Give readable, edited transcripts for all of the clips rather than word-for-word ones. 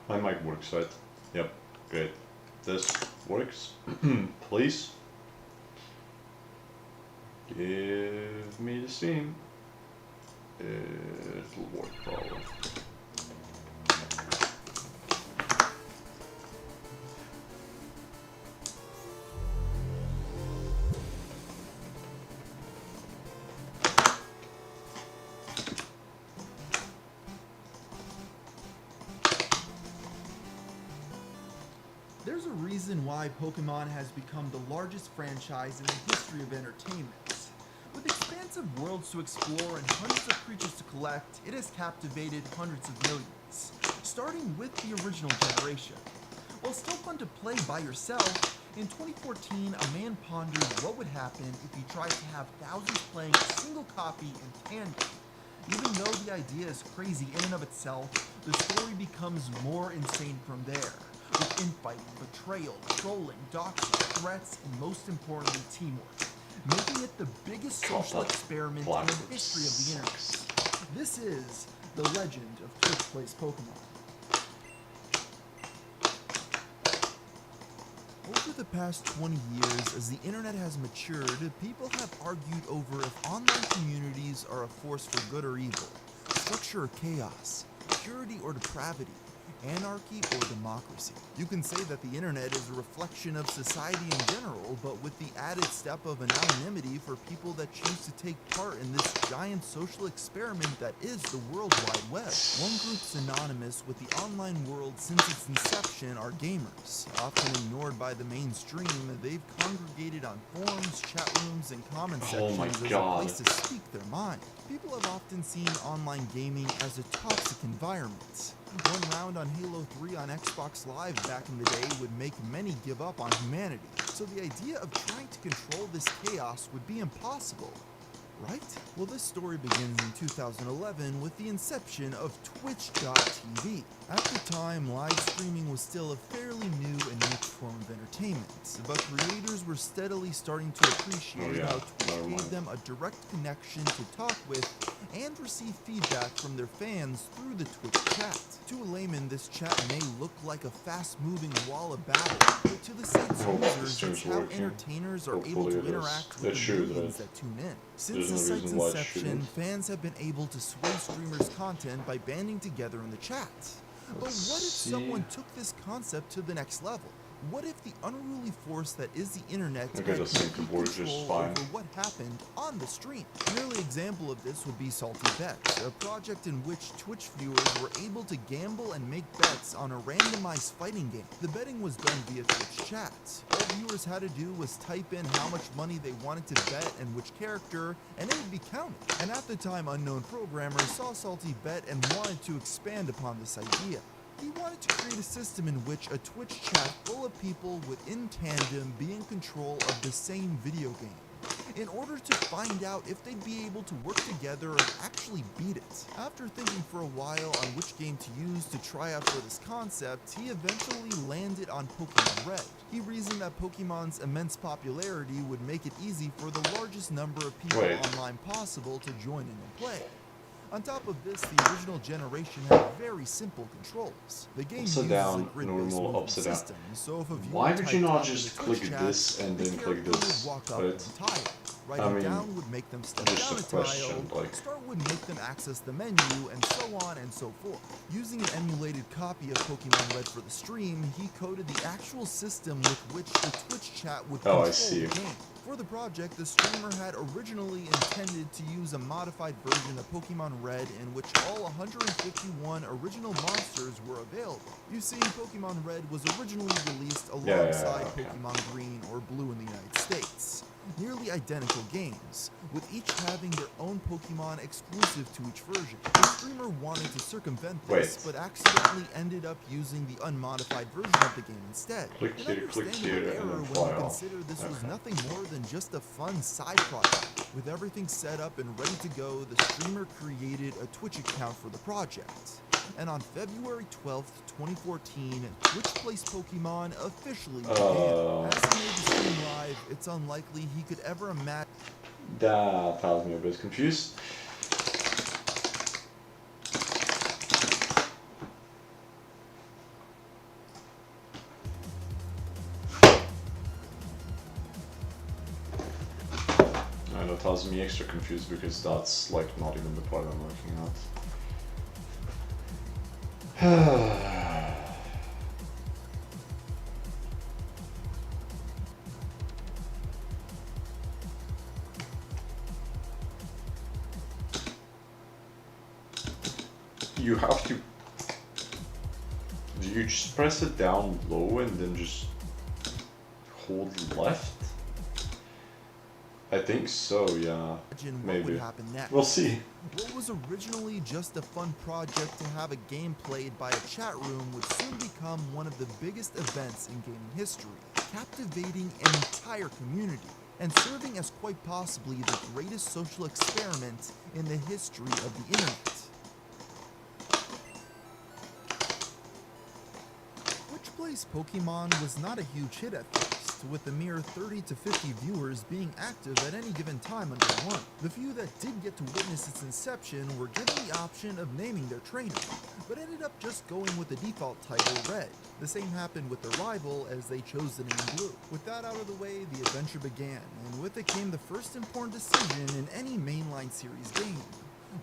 My mic works, right? Yep, great. This works. Please give me the stream. It'll work probably. There's a reason why Pokemon has become the largest franchise in the history of entertainment. With expansive worlds to explore and hundreds of creatures to collect, it has captivated hundreds of millions, starting with the original generation. While still fun to play by yourself, in 2014 a man pondered what would happen if he tried to have thousands playing a single copy in tandem. Even though the idea is crazy in and of itself, the story becomes more insane from there, with infighting, betrayal, trolling, doxing, threats, and most importantly, teamwork, making it the biggest social experiment in the history of the internet. This is the legend of Twitch Plays Pokemon. Over the past 20 years, as the internet has matured, people have argued over if online communities are a force for good or evil, structure or chaos, purity or depravity, anarchy or democracy. You can say that the internet is a reflection of society in general, but with the added step of anonymity for people that choose to take part in this giant social experiment that is the World Wide Web. One group synonymous with the online world since its inception are gamers. Often ignored by the mainstream, they've congregated on forums, chat rooms, and comment sections as a place to speak their mind. People have often seen online gaming as a toxic environment. One round on Halo 3 on Xbox Live back in the day would make many give up on humanity, so the idea of trying to control this chaos would be impossible, right? Well, this story begins in 2011 with the inception of Twitch.tv. At the time, live streaming was still a fairly new and niche form of entertainment, but creators were steadily starting to appreciate how Twitch gave them a direct connection to talk with and receive feedback from their fans through the Twitch chat. To a layman, this chat may look like a fast-moving wall of battle, but to the site's users, it's how entertainers are able to interact with the millions that tune in. Since the site's inception, fans have been able to sway streamers' content by banding together in the chat. But what if someone took this concept to the next level? What if the unruly force that is the internet had complete control over what happened on the stream? An early example of this would be Salty Bets, a project in which Twitch viewers were able to gamble and make bets on a randomized fighting game. The betting was done via Twitch chats. All viewers had to do was type in how much money they wanted to bet and which character, and it would be counted. And at the time, unknown programmers saw Salty Bet and wanted to expand upon this idea. He wanted to create a system in which a Twitch chat full of people would in tandem be in control of the same video game, in order to find out if they'd be able to work together and actually beat it. After thinking for a while on which game to use to try out for this concept, he eventually landed on Pokemon Red. He reasoned that Pokemon's immense popularity would make it easy for the largest number of people online possible to join in and play. On top of this, the original generation had very simple controls. The game uses a grid-based movement system, so if a viewer typed out in the Twitch chat, the character would walk up one tile. Writing down would make them step down a tile, start would make them access the menu, and so on and so forth. Using an emulated copy of Pokemon Red for the stream, he coded the actual system with which the Twitch chat would control the game. For the project, the streamer had originally intended to use a modified version of Pokemon Red in which all 151 original monsters were available. You see, Pokemon Red was originally released alongside Pokemon Green or Blue in the United States. Nearly identical games, with each having their own Pokemon exclusive to each version. The streamer wanted to circumvent this, but accidentally ended up using the unmodified version of the game instead. An understandable error when you consider this was nothing more than just a fun side project. With everything set up and ready to go, the streamer created a Twitch account for the project. And on February 12th, 2014, Twitch Plays Pokemon officially began. As he made the stream live, it's unlikely he could ever imagine. That has me a bit confused. it has me extra confused because that's like not even the part I'm looking at. You have to... Do you just press it down low and then just hold left? I think so, yeah. Imagine what Maybe. would happen next. We'll see. What was originally just a fun project to have a game played by a chat room would soon become one of the biggest events in gaming history, captivating an entire community, and serving as quite possibly the greatest social experiment in the history of the internet. Which Plays Pokemon was not a huge hit at first, with a mere 30 to 50 viewers being active at any given time under one. The few that did get to witness its inception were given the option of naming their trainer, but ended up just going with the default title Red. The same happened with their rival as they chose the name Blue. With that out of the way, the adventure began, and with it came the first important decision in any mainline series game: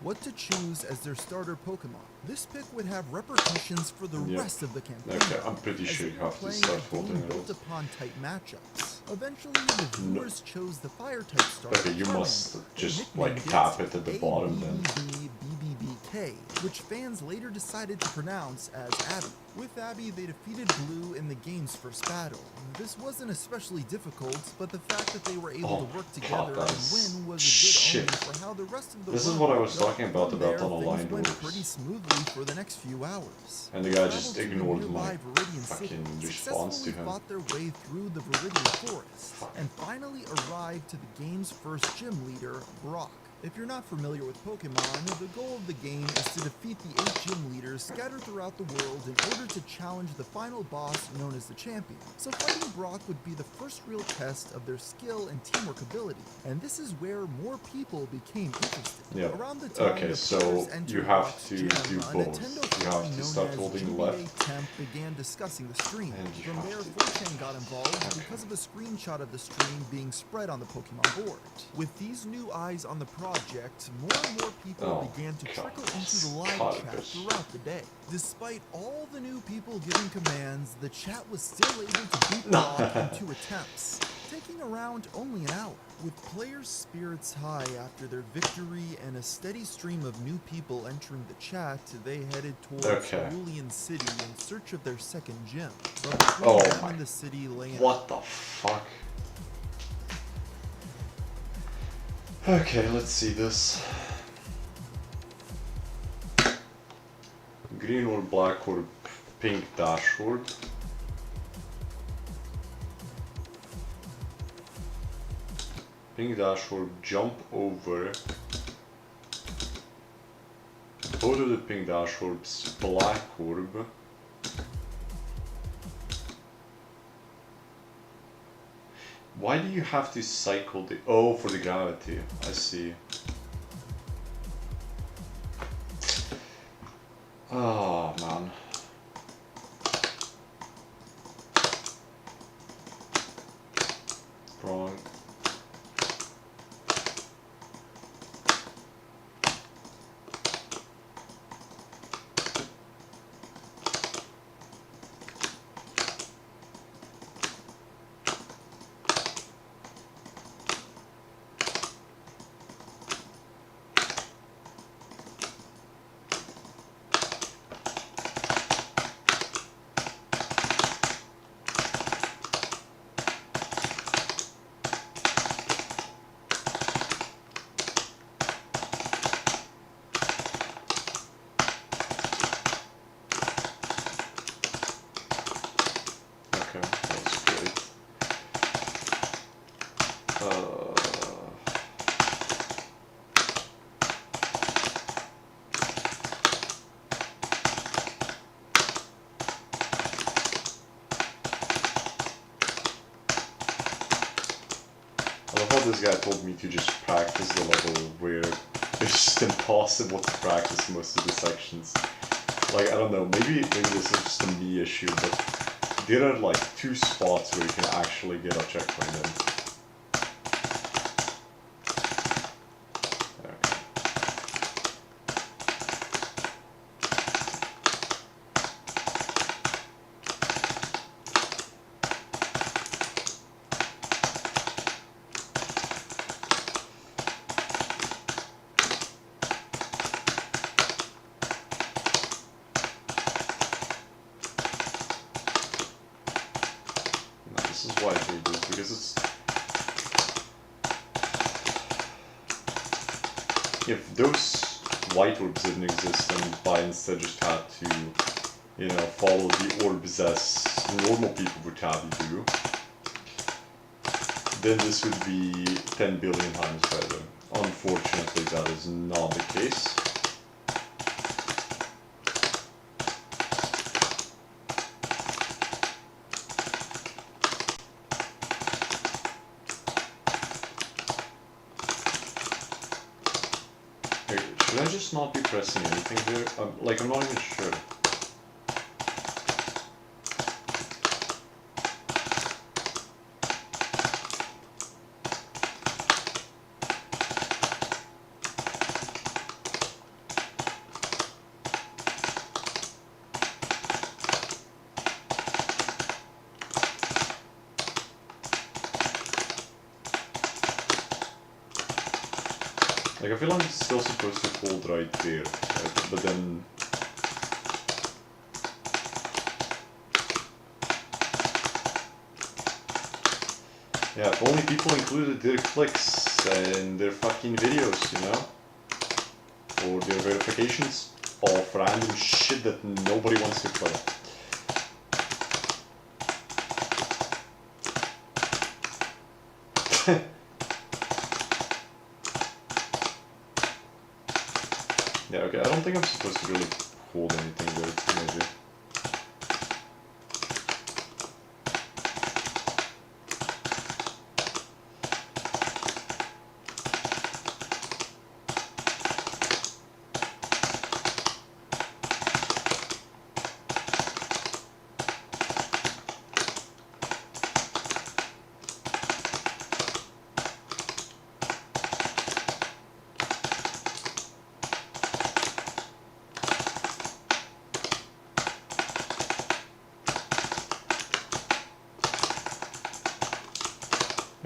what to choose as their starter Pokemon. This pick would have repercussions for the rest of the campaign. Okay, I'm pretty sure you have to start holding it. Built upon type matchups. Eventually, the viewers chose the fire type starter. Okay, you Charmander, must just nicknamed like tap it at the bottom then. ABBBBK, which fans later decided to pronounce as Abby. With Abby, they defeated Blue in the game's first battle. This wasn't especially difficult, but the fact that they were able to work together and win was a good omen for how the rest of the This is run what I would was go. talking about From there, unaligned things went orcs. pretty smoothly for the next few hours. And the guy Traveled just to the ignored nearby my Viridian City, fucking response to successfully him. fought their way through the Viridian Forest, and finally arrived to the game's first gym leader, Brock. If you're not familiar with Pokemon, the goal of the game is to defeat the 8 gym leaders scattered throughout the world in order to challenge the final boss known as the champion. So fighting Brock would be the first real test of their skill and teamwork ability, and this is where more people became interested. Yep. Around the time Okay, the so players entered you have Brock's to gym, do a both. Nintendo You have forum to known start as holding GBA left. Temp began discussing the stream. And you From have there, to- 4chan got involved because of a screenshot of the stream being spread on the Pokemon board. With these new eyes on the project, more and more people began to trickle into the live chat throughout the day. Despite all the new people giving commands, the chat was still able to beat Brock in 2 attempts, taking around only an hour. With players' spirits high after their victory and a steady stream of new people entering the chat, they headed towards Cerulean City in search of their second gym. But between them and the city lay an... What the fuck? Okay, let's see this. Green or black or pink dashboard. Pink dashboard, jump over. Go to the pink dashboard's black orb. Why do you have to cycle the... Oh, for the gravity. I see. Oh, man. Wrong. Okay, that's great. I love how this guy told me to just practice the level where it's just impossible to practice most of the sections. Like, I don't know, maybe this is just a me issue, but there are like 2 spots where you can actually get a checkpoint in. is why I hate this, because it's... If those white orbs didn't exist and I instead just had to, you know, follow the orbs as normal people would have you do, then this would be 10 billion times better. Unfortunately, that is not the case. Should I just not be pressing anything there? Like, I'm not even sure. Like, I feel like it's still supposed to hold right there, but then... Yeah, if only people included their clicks in their fucking videos, you know? Or their verifications of random shit that nobody wants to play. Yeah, okay, I don't think I'm supposed to really hold anything there, maybe.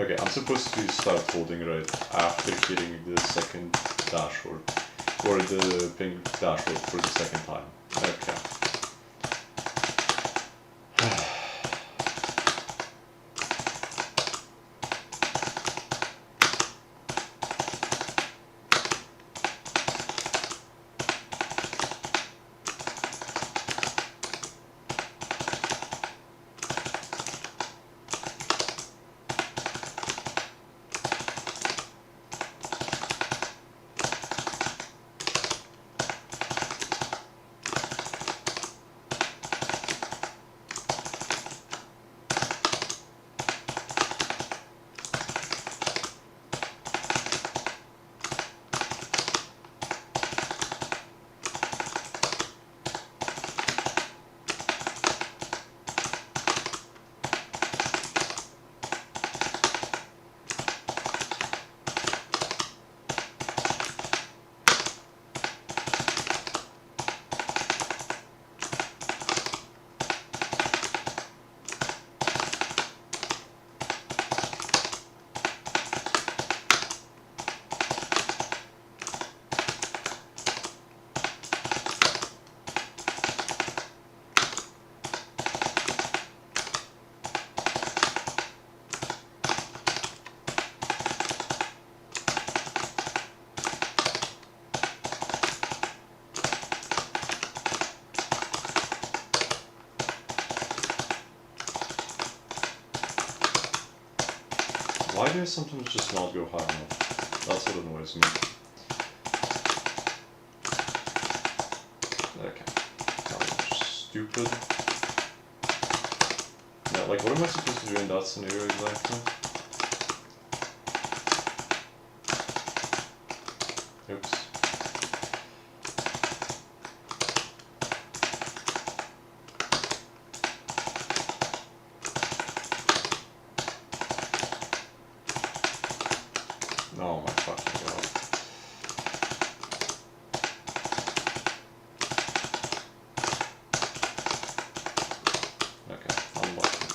Okay, I'm supposed to start holding right after hitting the second dashboard, or the pink dashboard for the second time. Okay. Why do I sometimes just not go high enough? That's what annoys me. Okay. That was stupid. Yeah, like what am I supposed to do in that scenario exactly? Oops. Oh my fucking god. Okay, unlucky.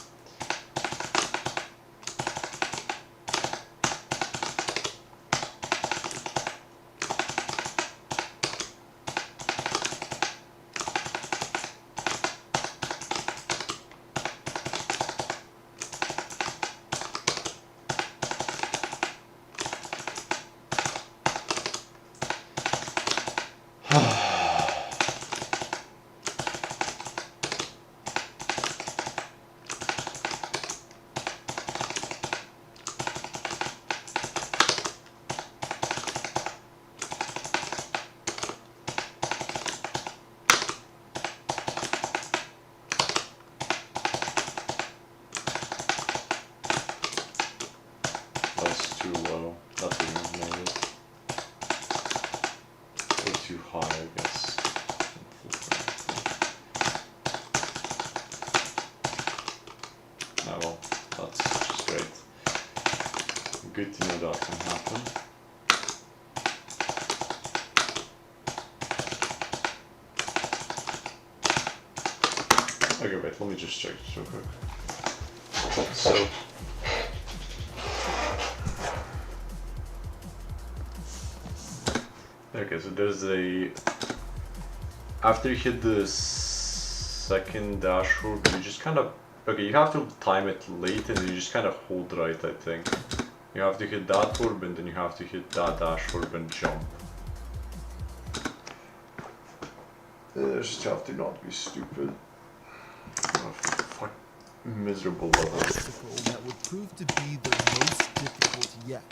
that can happen. Okay, wait, let me just check this real quick. So, okay, so there's a, after you hit the second dash orb, you just kind of, okay, you have to time it late and you just kind of hold right, I think. You have to hit that orb and then you have to hit that dash orb and jump. Just have to not be stupid. Oh, fuck, miserable level. Obstacle that would prove to be their most difficult yet.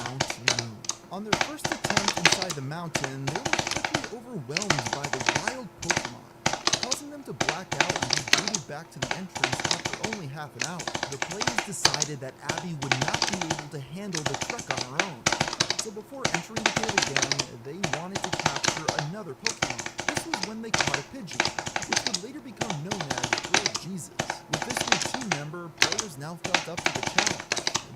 Mount Moon. On their first attempt inside the mountain, they were quickly overwhelmed by the wild Pokemon, causing them to black out and be booted back to the entrance after only half an hour. The players decided that Abby would not be able to handle the trek on her own. So before entering the cave again, they wanted to capture another Pokemon. This was when they caught a Pidgey, which would later become known as Little Jesus. With this new team member, players now felt up to the challenge.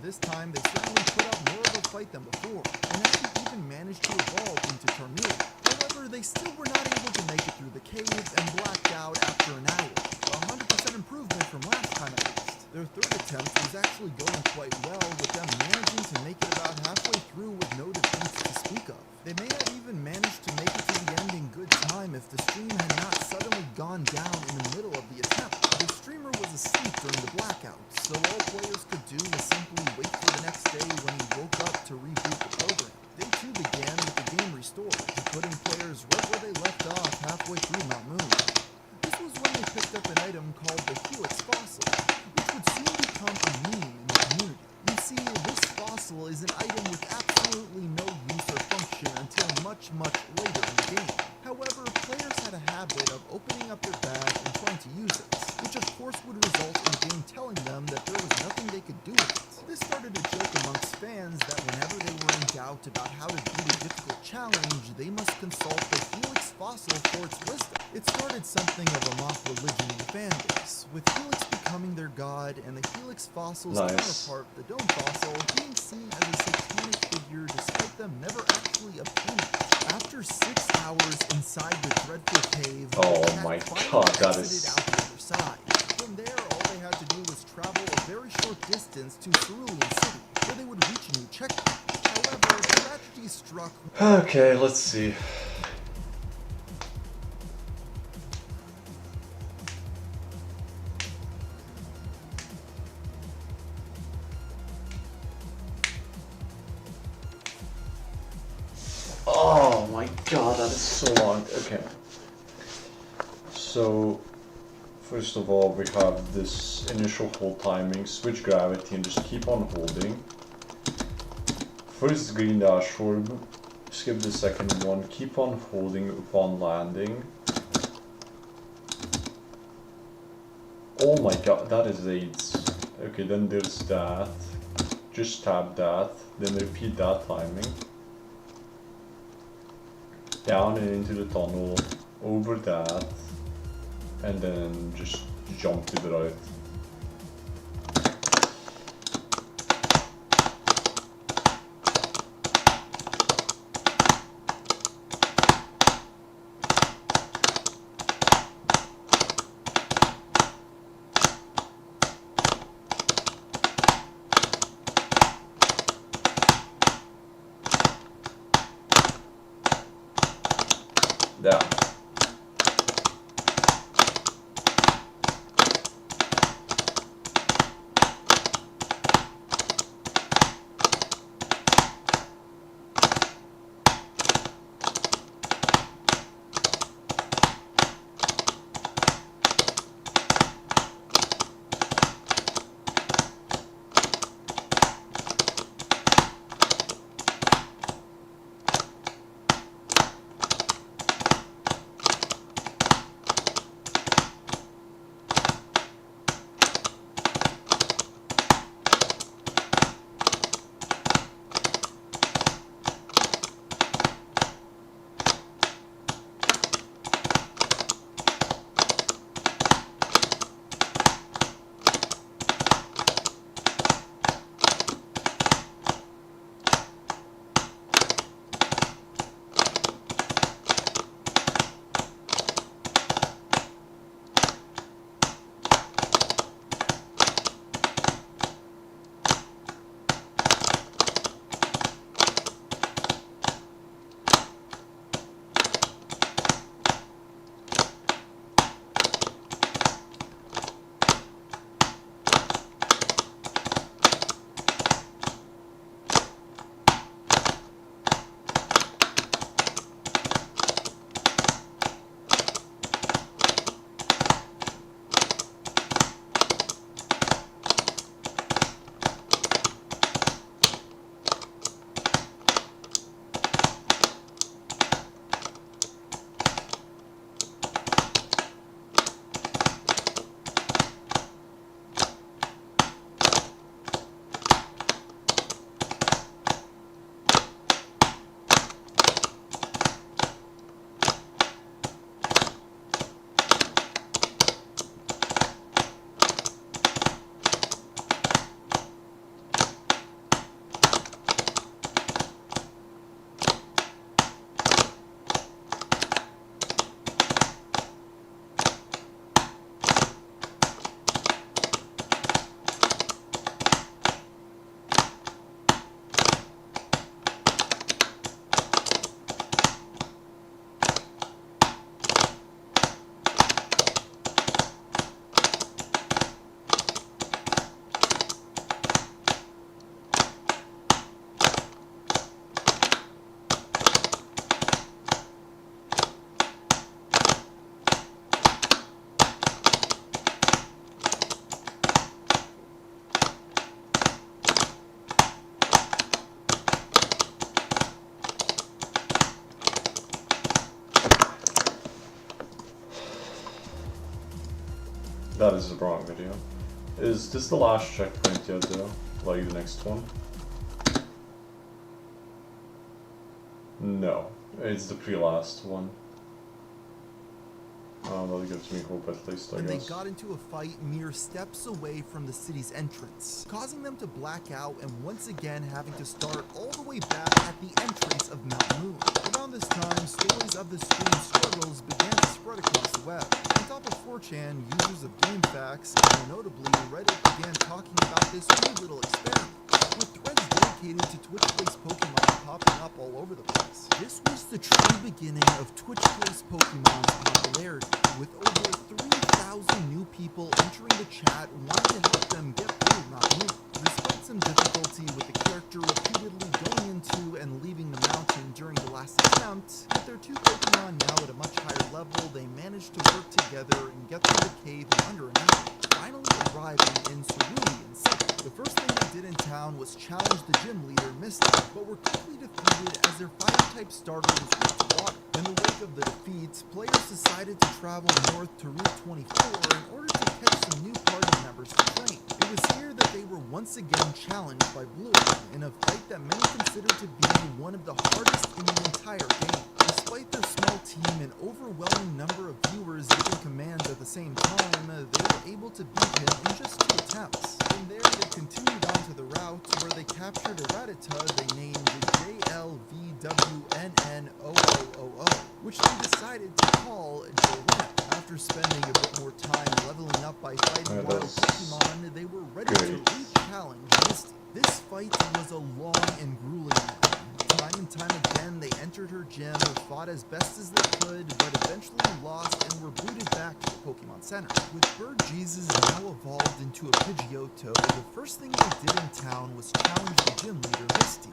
This time, they certainly put up more of a fight than before, and Abby even managed to evolve into Charmeleon. However, they still were not able to make it through the cave and blacked out after an hour. 100% improvement from last time at least. Their third attempt was actually going quite well, with them managing to make it about halfway through with no defeats to speak of. They may have even managed to make it to the end in good time if the stream had not suddenly gone down in the middle of the attempt. The streamer was asleep during the blackout, so all players could do was simply wait for the next day when he woke up to reboot the program. Day 2 began with the game restored, putting players right where they left off halfway through Mount Moon. This was when they picked up an item called the Helix Fossil, which would soon become a meme in the community. You see, this fossil is an item with absolutely no use or function until much later in the game. However, players had a habit of opening up their bag and trying to use it, which of course would result in the game telling them that there was nothing they could do with it. This started a joke amongst fans that whenever they were in doubt about how to beat a difficult challenge, they must consult the Helix Fossil for its wisdom. It started something of a mock religion in the fan base, with Helix becoming their god and the Helix Fossil's counterpart, the Dome Fossil, being seen as a satanic figure despite them never actually obtaining it. After 6 hours inside the dreadful cave, oh my god, that is out the other side. From there, all they had to do was travel a very short distance to Cerulean City, where they would reach a new checkpoint. However, tragedy struck. Okay, let's see. Oh my god, that is so long. Okay. So, first of all, we have this initial hold timing, switch gravity, and just keep on holding. First green dash orb, skip the second one, keep on holding upon landing. Oh my god, that is AIDS. Okay, then there's that. Just tap that, then repeat that timing. Down and into the tunnel, over that, and then just jump to the right. Yeah. That is the wrong video. Is this the last checkpoint yet though? Like the next one? No, it's the pre-last one. That gives me hope at least, I When guess. they got into a fight mere steps away from the city's entrance, causing them to black out and once again having to start all the way back at the entrance of Mount Moon. Around this time, stories of the stream's struggles began to spread across the web. On top of 4chan, users of GameFAQs, and notably Reddit, began talking about this weird little experiment, with threads dedicated to Twitch Plays Pokemon popping up all over the place. This was the true beginning of Twitch Plays Pokemon's popularity, with over 3,000 new people entering the chat wanting to help them get through Mount Moon. Despite some difficulty with the character repeatedly going into and leaving the mountain during the last attempt, with their two Pokemon now at a much higher level, they managed to work together and get through the cave in under an hour, finally arriving in Cerulean City. The first thing they did in town was challenge the gym leader, Misty, but were quickly defeated as their fire-type starter was weak to water. In the wake of the defeat, players decided to travel north to Route 24 in order to catch some new party members to train. It was here that they were once again challenged by Blue, in a fight that many considered to be one of the hardest in the entire game. Despite their small team and overwhelming number of viewers giving commands at the same time, they were able to beat him in just 2 attempts. From there, they continued on to the route where they captured a Rattata they named JLVWNN0000, which they decided to call Jolene. After spending a bit more time leveling up by fighting wild Pokemon, they were ready to re-challenge Misty. This fight was a long and grueling one. Time and time again, they entered her gym, fought as best as they could, but eventually lost and were booted back to the Pokemon Center. With Bird Jesus now evolved into a Pidgeotto, the first thing they did in town was challenge the gym leader, Misty,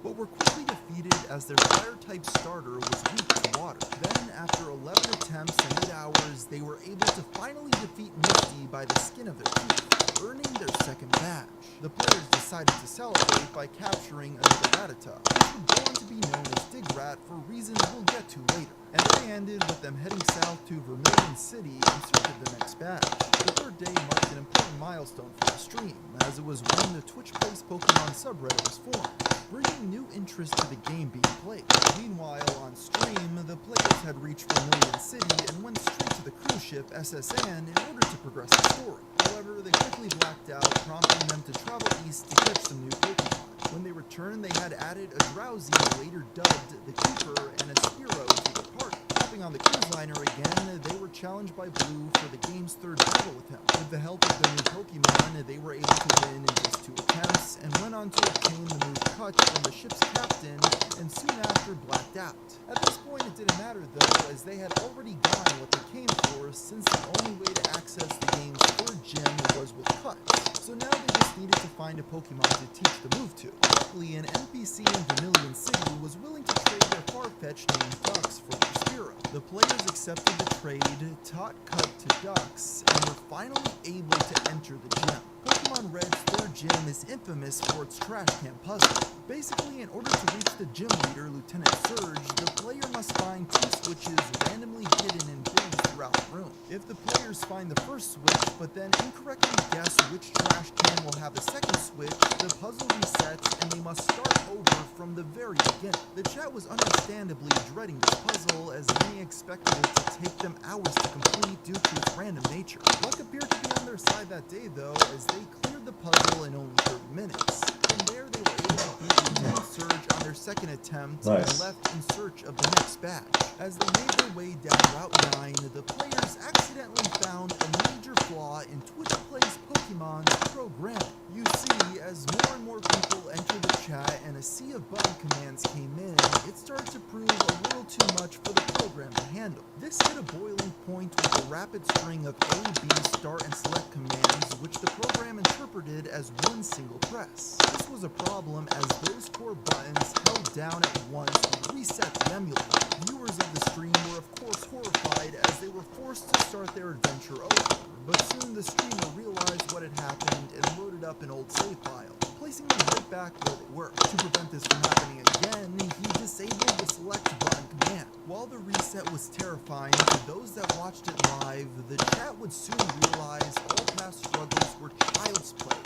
but were quickly defeated as their fire-type starter was weak to water. Then, after 11 attempts and 8 hours, they were able to finally defeat Misty by the skin of their teeth, earning their second badge. The players decided to celebrate by capturing another Rattata, which would go on to be known as Digrat for reasons we'll get to later. And they ended with them heading south to Vermilion City in search of the next badge. The third day marked an important milestone for the stream, as it was when the Twitch Plays Pokemon subreddit was formed, bringing new interest to the game being played. Meanwhile, on stream, the players had reached Vermilion City and went straight to the cruise ship SSN in order to progress the story. However, they quickly blacked out, prompting them to travel east to catch some new Pokemon. When they returned, they had added a Drowsy, later dubbed the Keeper, and a Spearow to the party. Hopping on the cruise liner again, they were challenged by Blue for the game's third battle with him. With the help of the new Pokemon, they were able to win in just 2 attempts, and went on to obtain the move Cut from the ship's captain, and soon after blacked out. At this point, it didn't matter though, as they had already gotten what they came for, since the only way to access the game's third gym was with Cut. So now they just needed to find a Pokemon to teach the move to. Luckily, an NPC in Vermilion City was willing to trade their Farfetch named Dux for their Spearow. The players accepted the trade, taught Cut to Dux, and were finally able to enter the gym. Pokemon Red's third gym is infamous for its trash can puzzle. Basically, in order to reach the gym leader, Lieutenant Surge, the player must find 2 switches randomly hidden in bins throughout the room. If the players find the first switch, but then incorrectly guess which trash can will have the second switch, the puzzle resets and they must start over from the very beginning. The chat was understandably dreading this puzzle, as many expected it to take them hours to complete due to its random nature. Luck appeared to be on their side that day though, as they cleared the puzzle in only 30 minutes. From there, they were able to beat Lieutenant Surge on their second attempt and left in search of the next badge. As they made their way down Route 9, the players accidentally found a major flaw in Twitch Plays Pokemon's programming. You see, as more and more people entered the chat and a sea of button commands came in, it started to prove a little too much for the program to handle. This hit a boiling point with a rapid string of A, B, start, and select commands, which the program interpreted as one single press. This was a problem, as those 4 buttons held down at once would reset the emulator. Viewers of the stream were of course horrified, as they were forced to start their adventure over, but soon the streamer realized what had happened and loaded up an old save file, placing them right back where they were. To prevent this from happening again, he disabled the select button command. While the reset was terrifying to those that watched it live, the chat would soon realize all past struggles were child's play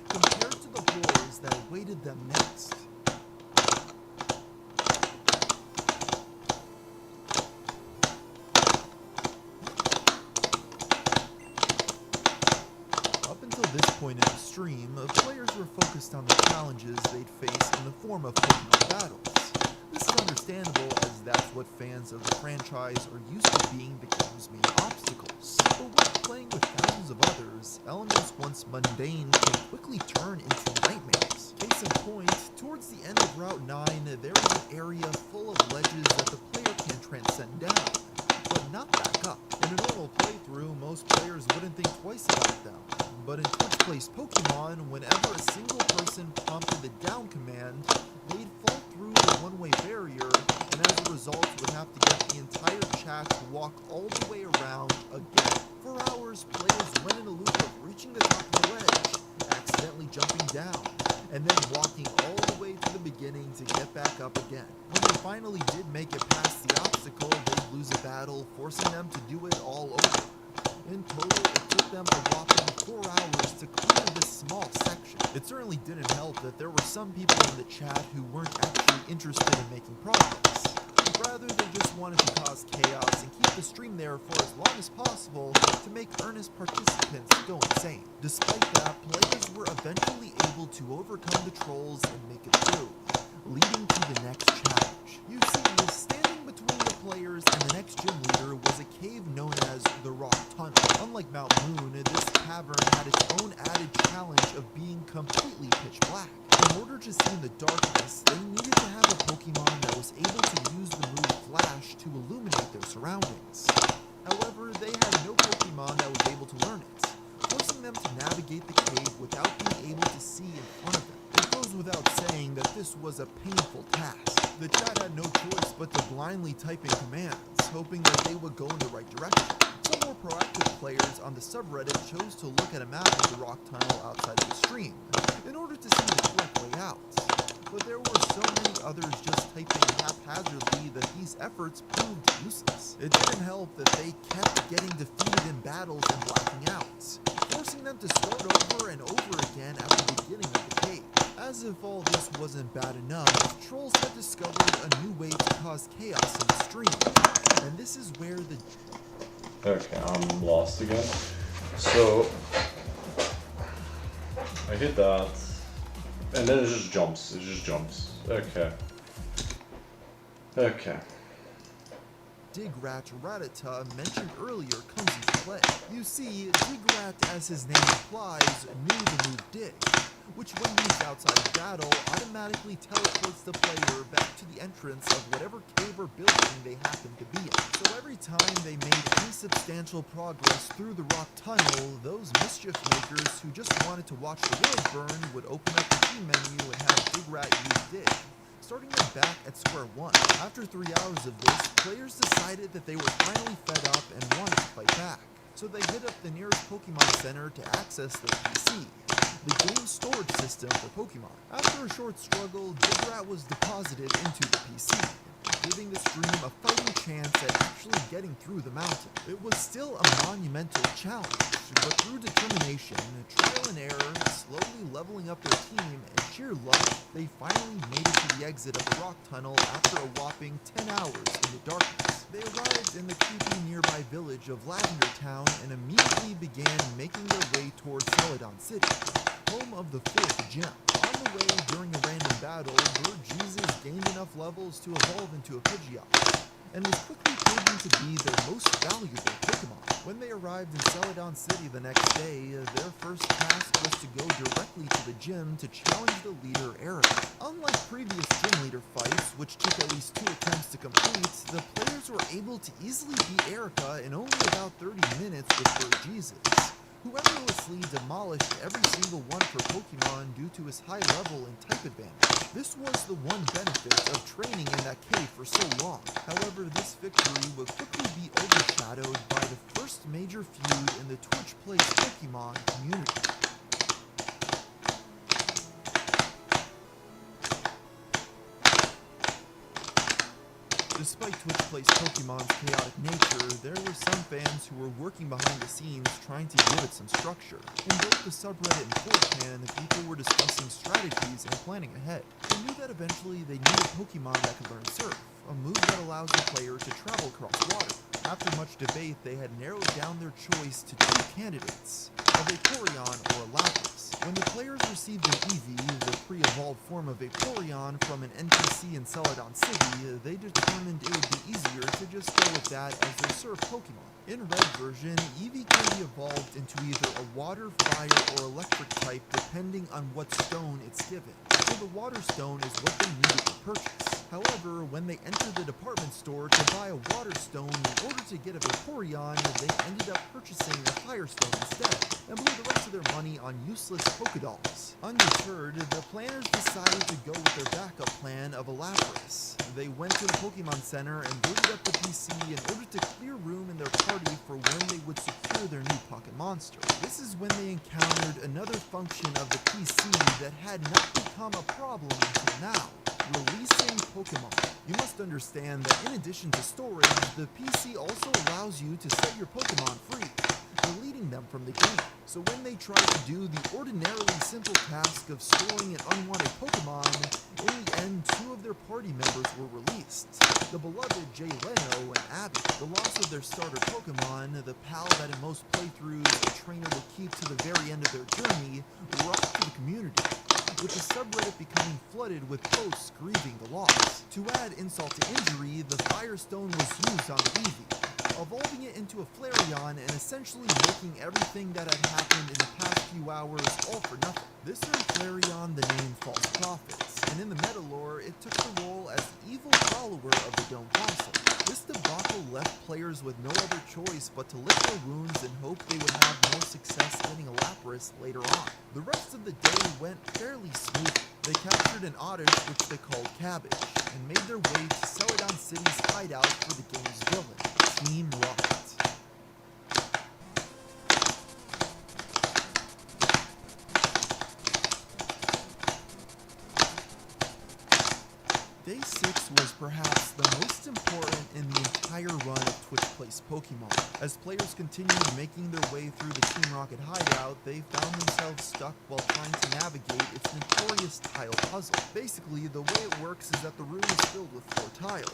compared to the horrors that awaited them next. Up until this point in the stream, players were focused on the challenges they'd face in the form of Pokemon battles. This is understandable, as that's what fans of the franchise are used to being the game's main obstacles. But when playing with thousands of others, elements once mundane can quickly turn into nightmares. Case in point, towards the end of Route 9, there is an area full of ledges that the player can transcend down, but not back up. In a normal playthrough, most players wouldn't think twice about them. But in Twitch Plays Pokemon, whenever a single person prompted the down command, they'd fall through the one-way barrier, and as a result would have to get the entire chat to walk all the way around again. For hours, players went in a loop of reaching the top of the ledge, accidentally jumping down, and then walking all the way to the beginning to get back up again. When they finally did make it past the obstacle, they'd lose a battle, forcing them to do it all over. In total, it took them a whopping 4 hours to clear this small section. It certainly didn't help that there were some people in the chat who weren't actually interested in making progress. Rather, they just wanted to cause chaos and keep the stream there for as long as possible to make earnest participants go insane. Despite that, players were eventually able to overcome the trolls and make it through, leading to the next challenge. You see, standing between the players and the next gym leader was a cave known as the Rock Tunnel. Unlike Mount Moon, this cavern had its own added challenge of being completely pitch black. In order to see in the darkness, they needed to have a Pokemon that was able to use the move Flash to illuminate their surroundings. However, they had no Pokemon that was able to learn it, forcing them to navigate the cave without being able to see in front of them. It goes without saying that this was a painful task. The chat had no choice but to blindly type in commands, hoping that they would go in the right direction. Some more proactive players on the subreddit chose to look at a map of the rock tunnel outside of the stream, in order to see the correct way out. But there were so many others just typing haphazardly that these efforts proved useless. It didn't help that they kept getting defeated in battles and blacking out, forcing them to start over and over again at the beginning of the cave. As if all this wasn't bad enough, trolls had discovered a new way to cause chaos in the stream, and this is where the... Okay, I'm lost again. So I hit that, and then it just jumps. It just jumps. Okay. Okay. Digrat Rattata mentioned earlier comes into play. You see, Digrat, as his name implies, knew the move Dig, which when used outside of battle, automatically teleports the player back to the entrance of whatever cave or building they happen to be in. So every time they made any substantial progress through the rock tunnel, those mischief makers who just wanted to watch the world burn would open up the team menu and have Digrat use Dig, starting them back at square one. After 3 hours of this, players decided that they were finally fed up and wanted to fight back. So they hit up the nearest Pokemon Center to access their PC, the game's storage system for Pokemon. After a short struggle, Digrat was deposited into the PC, giving the stream a fighting chance at actually getting through the mountain. It was still a monumental challenge, but through determination, trial and error, slowly leveling up their team, and sheer luck, they finally made it to the exit of the rock tunnel after a whopping 10 hours in the darkness. They arrived in the creepy nearby village of Lavender Town and immediately began making their way towards Celadon City, home of the 4th gym. On the way, during a random battle, Lord Jesus gained enough levels to evolve into a Pidgeot, and was quickly proven to be their most valuable Pokemon. When they arrived in Celadon City the next day, their first task was to go directly to the gym to challenge the leader, Erica. Unlike previous gym leader fights, which took at least 2 attempts to complete, the players were able to easily beat Erica in only about 30 minutes with Lord Jesus, who effortlessly demolished every single one for Pokemon due to his high level and type advantage. This was the one benefit of training in that cave for so long. However, this victory would quickly be overshadowed by the first major feud in the Twitch Plays Pokemon community. Despite Twitch Plays Pokemon's chaotic nature, there were some fans who were working behind the scenes trying to give it some structure. In both the subreddit and 4chan, people were discussing strategies and planning ahead. They knew that eventually they needed Pokemon that could learn Surf, a move that allows the player to travel across water. After much debate, they had narrowed down their choice to two candidates, a Vaporeon or a Lapras. When the players received an Eevee, the pre-evolved form of Vaporeon, from an NPC in Celadon City, they determined it would be easier to just go with that as their Surf Pokemon. In Red version, Eevee can be evolved into either a water, fire, or electric type depending on what stone it's given. So the water stone is what they needed to purchase. However, when they entered the department store to buy a water stone in order to get a Vaporeon, they ended up purchasing a fire stone instead, and blew the rest of their money on useless Pokedolls. Undeterred, the planners decided to go with their backup plan of a Lapras. They went to the Pokemon Center and booted up the PC in order to clear room in their party for when they would secure their new pocket monster. This is when they encountered another function of the PC that had not become a problem until now: releasing Pokemon. You must understand that in addition to storage, the PC also allows you to set your Pokemon free, deleting them from the game. So when they tried to do the ordinarily simple task of storing an unwanted Pokemon, in the end, two of their party members were released: the beloved Jay Leno and Abby. The loss of their starter Pokemon, the pal that in most playthroughs a trainer will keep to the very end of their journey, rocked the community, with the subreddit becoming flooded with posts grieving the loss. To add insult to injury, the Firestone was used on Eevee, evolving it into a Flareon and essentially making everything that had happened in the past few hours all for nothing. This earned Flareon the name False Prophets, and in the meta lore, it took the role as the evil follower of the Dome Fossil. This debacle left players with no other choice but to lick their wounds and hope they would have more success getting a Lapras later on. The rest of the day went fairly smoothly. They captured an Oddish, which they called Cabbage, and made their way to Celadon City's hideout for the game's villain, Team Rocket. Day 6 was perhaps the most important in the entire run of Twitch Plays Pokemon. As players continued making their way through the Team Rocket hideout, they found themselves stuck while trying to navigate its notorious tile puzzle. Basically, the way it works is that the room is filled with 4 tiles,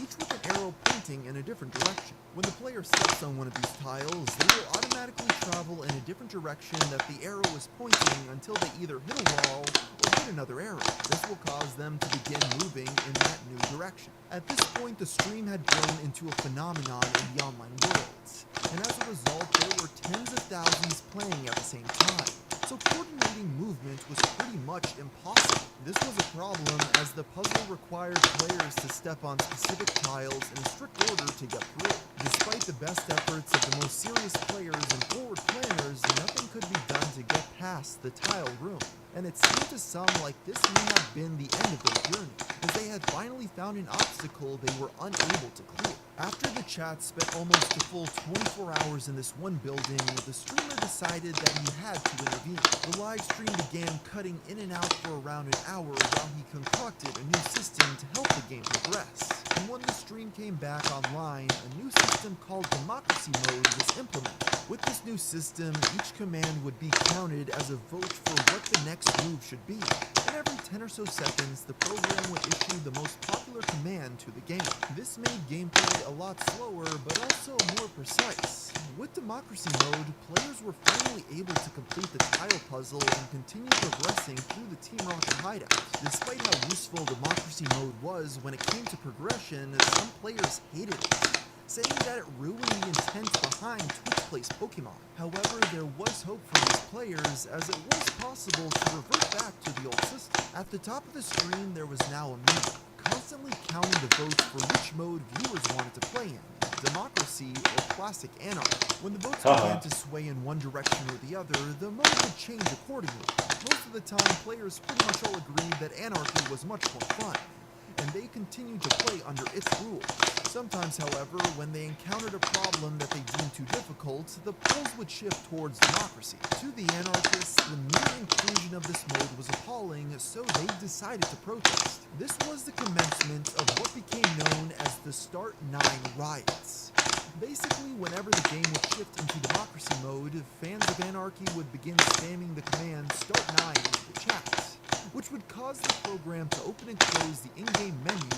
each with an arrow pointing in a different direction. When the player steps on one of these tiles, they will automatically travel in a different direction that the arrow is pointing until they either hit a wall or hit another arrow. This will cause them to begin moving in that new direction. At this point, the stream had grown into a phenomenon in the online world, and as a result, there were tens of thousands playing at the same time. So coordinating movement was pretty much impossible. This was a problem as the puzzle required players to step on specific tiles in a strict order to get through. Despite the best efforts of the most serious players and forward planners, nothing could be done to get past the tile room. And it seemed to some like this may have been the end of their journey, as they had finally found an obstacle they were unable to clear. After the chat spent almost a full 24 hours in this one building, the streamer decided that he had to intervene. The live stream began cutting in and out for around an hour while he concocted a new system to help the game progress. And when the stream came back online, a new system called Democracy Mode was implemented. With this new system, each command would be counted as a vote for what the next move should be. And every 10 or so seconds, the program would issue the most popular command to the game. This made gameplay a lot slower, but also more precise. With Democracy Mode, players were finally able to complete the tile puzzle and continue progressing through the Team Rocket hideout. Despite how useful Democracy Mode was when it came to progression, some players hated it, saying that it ruined the intent behind Twitch Plays Pokemon. However, there was hope for these players, as it was possible to revert back to the old system. At the top of the screen, there was now a meter, constantly counting the votes for which mode viewers wanted to play in: Democracy or Classic Anarchy. When the votes began to sway in one direction or the other, the mode would change accordingly. Most of the time, players pretty much all agreed that Anarchy was much more fun, and they continued to play under its rules. Sometimes, however, when they encountered a problem that they deemed too difficult, the polls would shift towards democracy. To the anarchists, the mere inclusion of this mode was appalling, so they decided to protest. This was the commencement of what became known as the Start 9 riots. Basically, whenever the game would shift into democracy mode, fans of Anarchy would begin spamming the command Start 9 into the chat, which would cause the program to open and close the in-game menu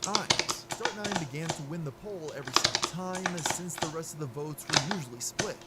9 times. Start 9 began to win the poll every single time, since the rest of the votes were usually split.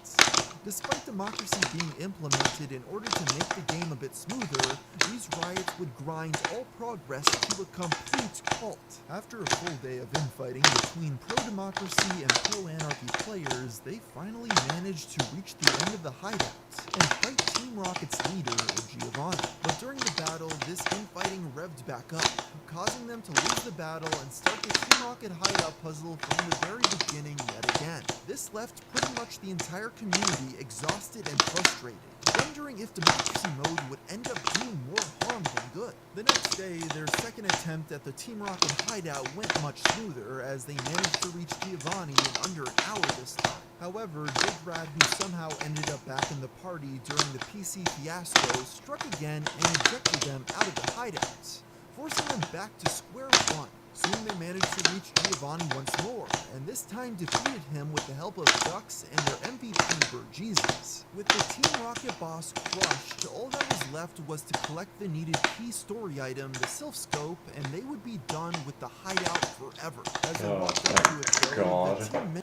Despite democracy being implemented in order to make the game a bit smoother, these riots would grind all progress to a complete halt. After a full day of infighting between pro-democracy and pro-anarchy players, they finally managed to reach the end of the hideout and fight Team Rocket's leader, Giovanni. But during the battle, this infighting revved back up, causing them to lose the battle and start the Team Rocket hideout puzzle from the very beginning yet again. This left pretty much the entire community exhausted and frustrated, wondering if democracy mode would end up doing more harm than good. The next day, their second attempt at the Team Rocket hideout went much smoother, as they managed to reach Giovanni in under an hour this time. However, Digrad, who somehow ended up back in the party during the PC fiasco, struck again and ejected them out of the hideouts, forcing them back to square one. Soon they managed to reach Giovanni once more, and this time defeated him with the help of Dux and their MVP Burjesus. With the Team Rocket boss crushed, all that was left was to collect the needed key story item, the Sylph Scope, and they would be done with the hideout forever. As they walked up to it, though, the team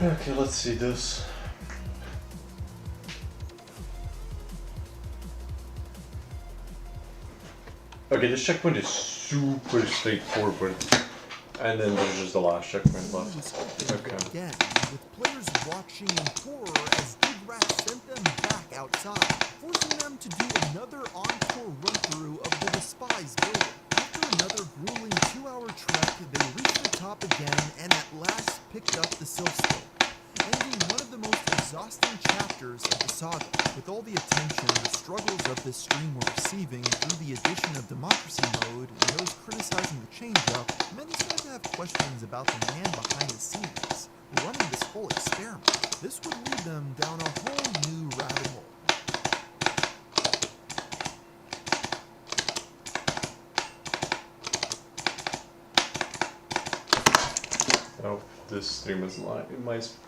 Okay, let's see this. Okay, this checkpoint is super straightforward. And then there's just the last checkpoint left. Okay. Again, with players watching in horror as Digrat sent them back outside, forcing them to do another encore run-through of the despised building. After another grueling 2-hour trek, they reached the top again and at last picked up the Sylph Scope, ending one of the most exhausting chapters of the saga. With all the attention the struggles of this stream were receiving through the addition of democracy mode and those criticizing the change-up, many started to have questions about the man behind the scenes, running this whole experiment. This would lead them down a whole new rabbit hole. Oh, this stream is live.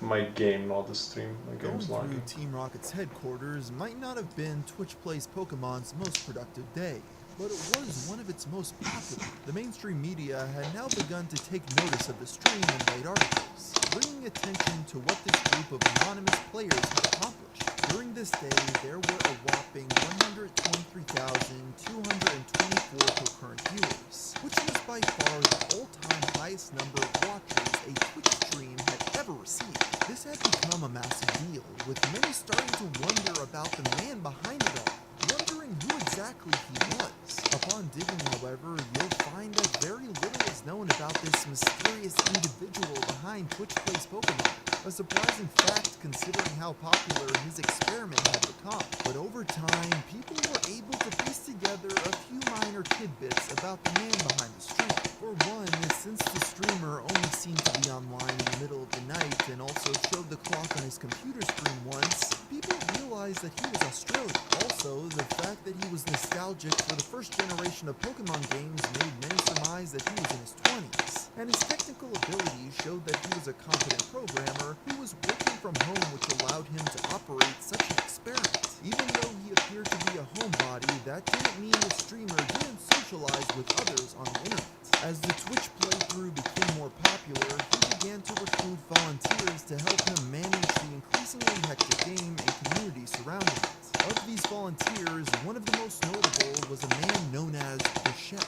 My game, not the stream. My game's Going lagging. through Team Rocket's headquarters might not have been Twitch Plays Pokemon's most productive day, but it was one of its most popular. The mainstream media had now begun to take notice of the stream and write articles, bringing attention to what this group of anonymous players had accomplished. During this day, there were a whopping 123,224 concurrent viewers, which was by far the all-time highest number of watchers a Twitch stream had ever received. This had become a massive deal, with many starting to wonder about the man behind it all, wondering who exactly he was. Upon digging, however, you'll find that very little is known about this mysterious individual behind Twitch Plays Pokemon. A surprising fact considering how popular his experiment had become. But over time, people were able to piece together a few minor tidbits about the man behind the stream. For one, since the streamer only seemed to be online in the middle of the night and also showed the clock on his computer screen once, people realized that he was Australian. Also, the fact that he was nostalgic for the first generation of Pokemon games made many surmise that he was in his 20s. And his technical abilities showed that he was a competent programmer who was working from home, which allowed him to operate such an experiment. Even though he appeared to be a homebody, that didn't mean the streamer didn't socialize with others on the internet. As the Twitch playthrough became more popular, he began to recruit volunteers to help him manage the increasingly hectic game and community surrounding it. Of these volunteers, one of the most notable was a man known as the Chef.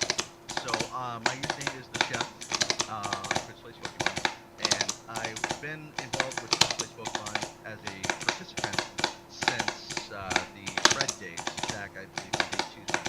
So, my username is the Chef on Twitch Plays Pokemon, and I've been involved with Twitch Plays Pokemon as a participant since the Red days, back I believe in day 2000.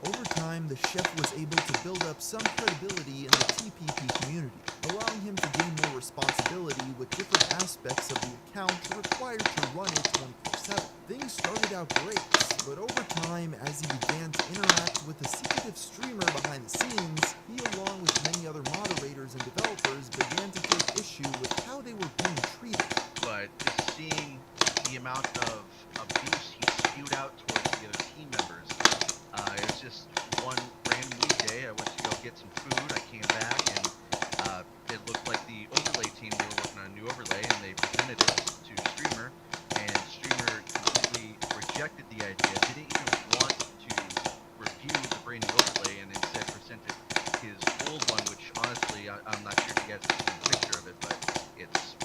Over time, the Chef was able to build up some credibility in the TPP community, allowing him to gain more responsibility with different aspects of the account required to run it 24/7. 2007. Things started out great, but over time, as he began to interact with the secretive streamer behind the scenes, he, along with many other moderators and developers, began to take issue with how they were being treated. But just seeing the amount of abuse he spewed out towards the other team members, it was just one random weekday. I went to go get some food. I came back and it looked like the overlay team, they were working on a new overlay, and they presented it to Streamer, and Streamer completely rejected the idea, didn't even want to review the brand new overlay, and instead presented his old one, which honestly, I'm not sure if you guys have seen a picture of it, but it's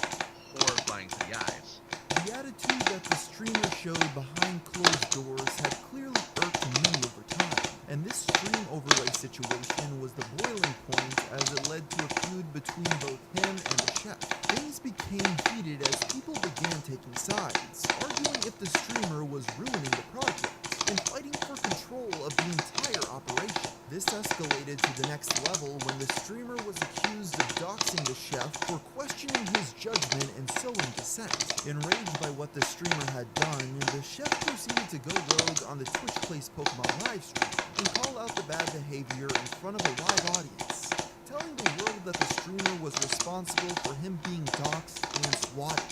horrifying to the eyes. The attitude that the streamer showed behind closed doors had clearly irked me over time, and this stream overlay situation was the boiling point as it led to a feud between both him and the chef. Things became heated as people began taking sides, arguing if the streamer was ruining the project and fighting for control of the entire operation. This escalated to the next level when the streamer was accused of doxing the chef for questioning his judgment and sowing dissent. Enraged by what the streamer had done, the chef proceeded to go rogue on the Twitch Plays Pokemon livestream and call out the bad behavior in front of a live audience, telling the world that the streamer was responsible for him being doxed and swatted.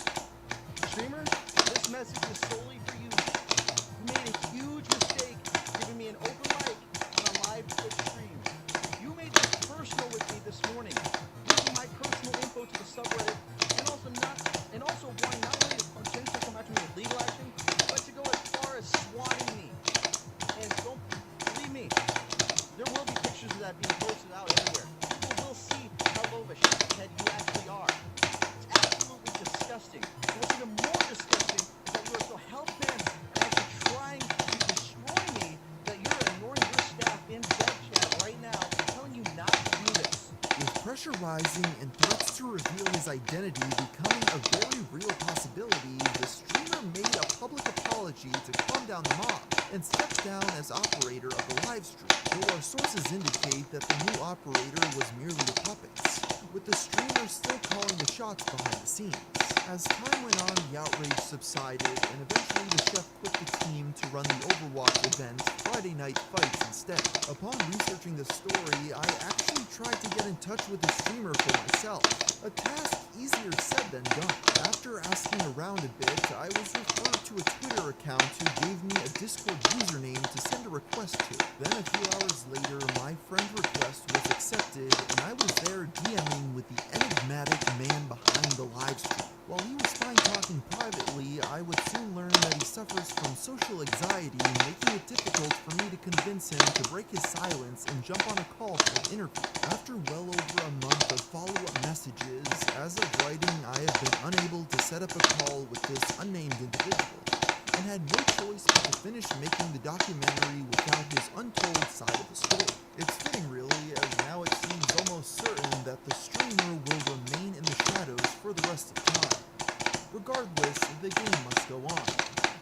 Streamer, this message is solely for you. You made a huge mistake giving me an open mic on a live Twitch stream. You made this personal with me this morning, using my personal info to the subreddit, and also wanting not only to potentially come after me with legal action, but to go as far as swatting me. And don't believe me, there will be pictures of that being posted out everywhere. People will see how low of a shithead you actually are. It's absolutely disgusting. And what's even more disgusting is that you are so hell-bent and actually trying to destroy me that you're ignoring your staff in dev chat right now, telling you not to do this. With pressure rising and threats to reveal his identity becoming a very real possibility, the streamer made a public apology to calm down the mob and stepped down as operator of the livestream, though our sources indicate that the new operator was merely a puppet, with the streamer still calling the shots behind the scenes. As time went on, the outrage subsided, and eventually the chef quit the team to run the Overwatch event Friday Night Fights instead. Upon researching the story, I actually tried to get in touch with the streamer for myself, a task easier said than done. After asking around a bit, I was referred to a Twitter account who gave me a Discord username to send a request to. Then a few hours later, my friend request was accepted, and I was there DMing with the enigmatic man behind the livestream. While he was fine talking privately, I would soon learn that he suffers from social anxiety, making it difficult for me to convince him to break his silence and jump on a call for an interview. After well over a month of follow-up messages, as of writing, I have been unable to set up a call with this unnamed individual, and had no choice but to finish making the documentary without his untold side of the story. It's fitting really, as now it seems almost certain that the streamer will remain in the shadows for the rest of time. Regardless, the game must go on,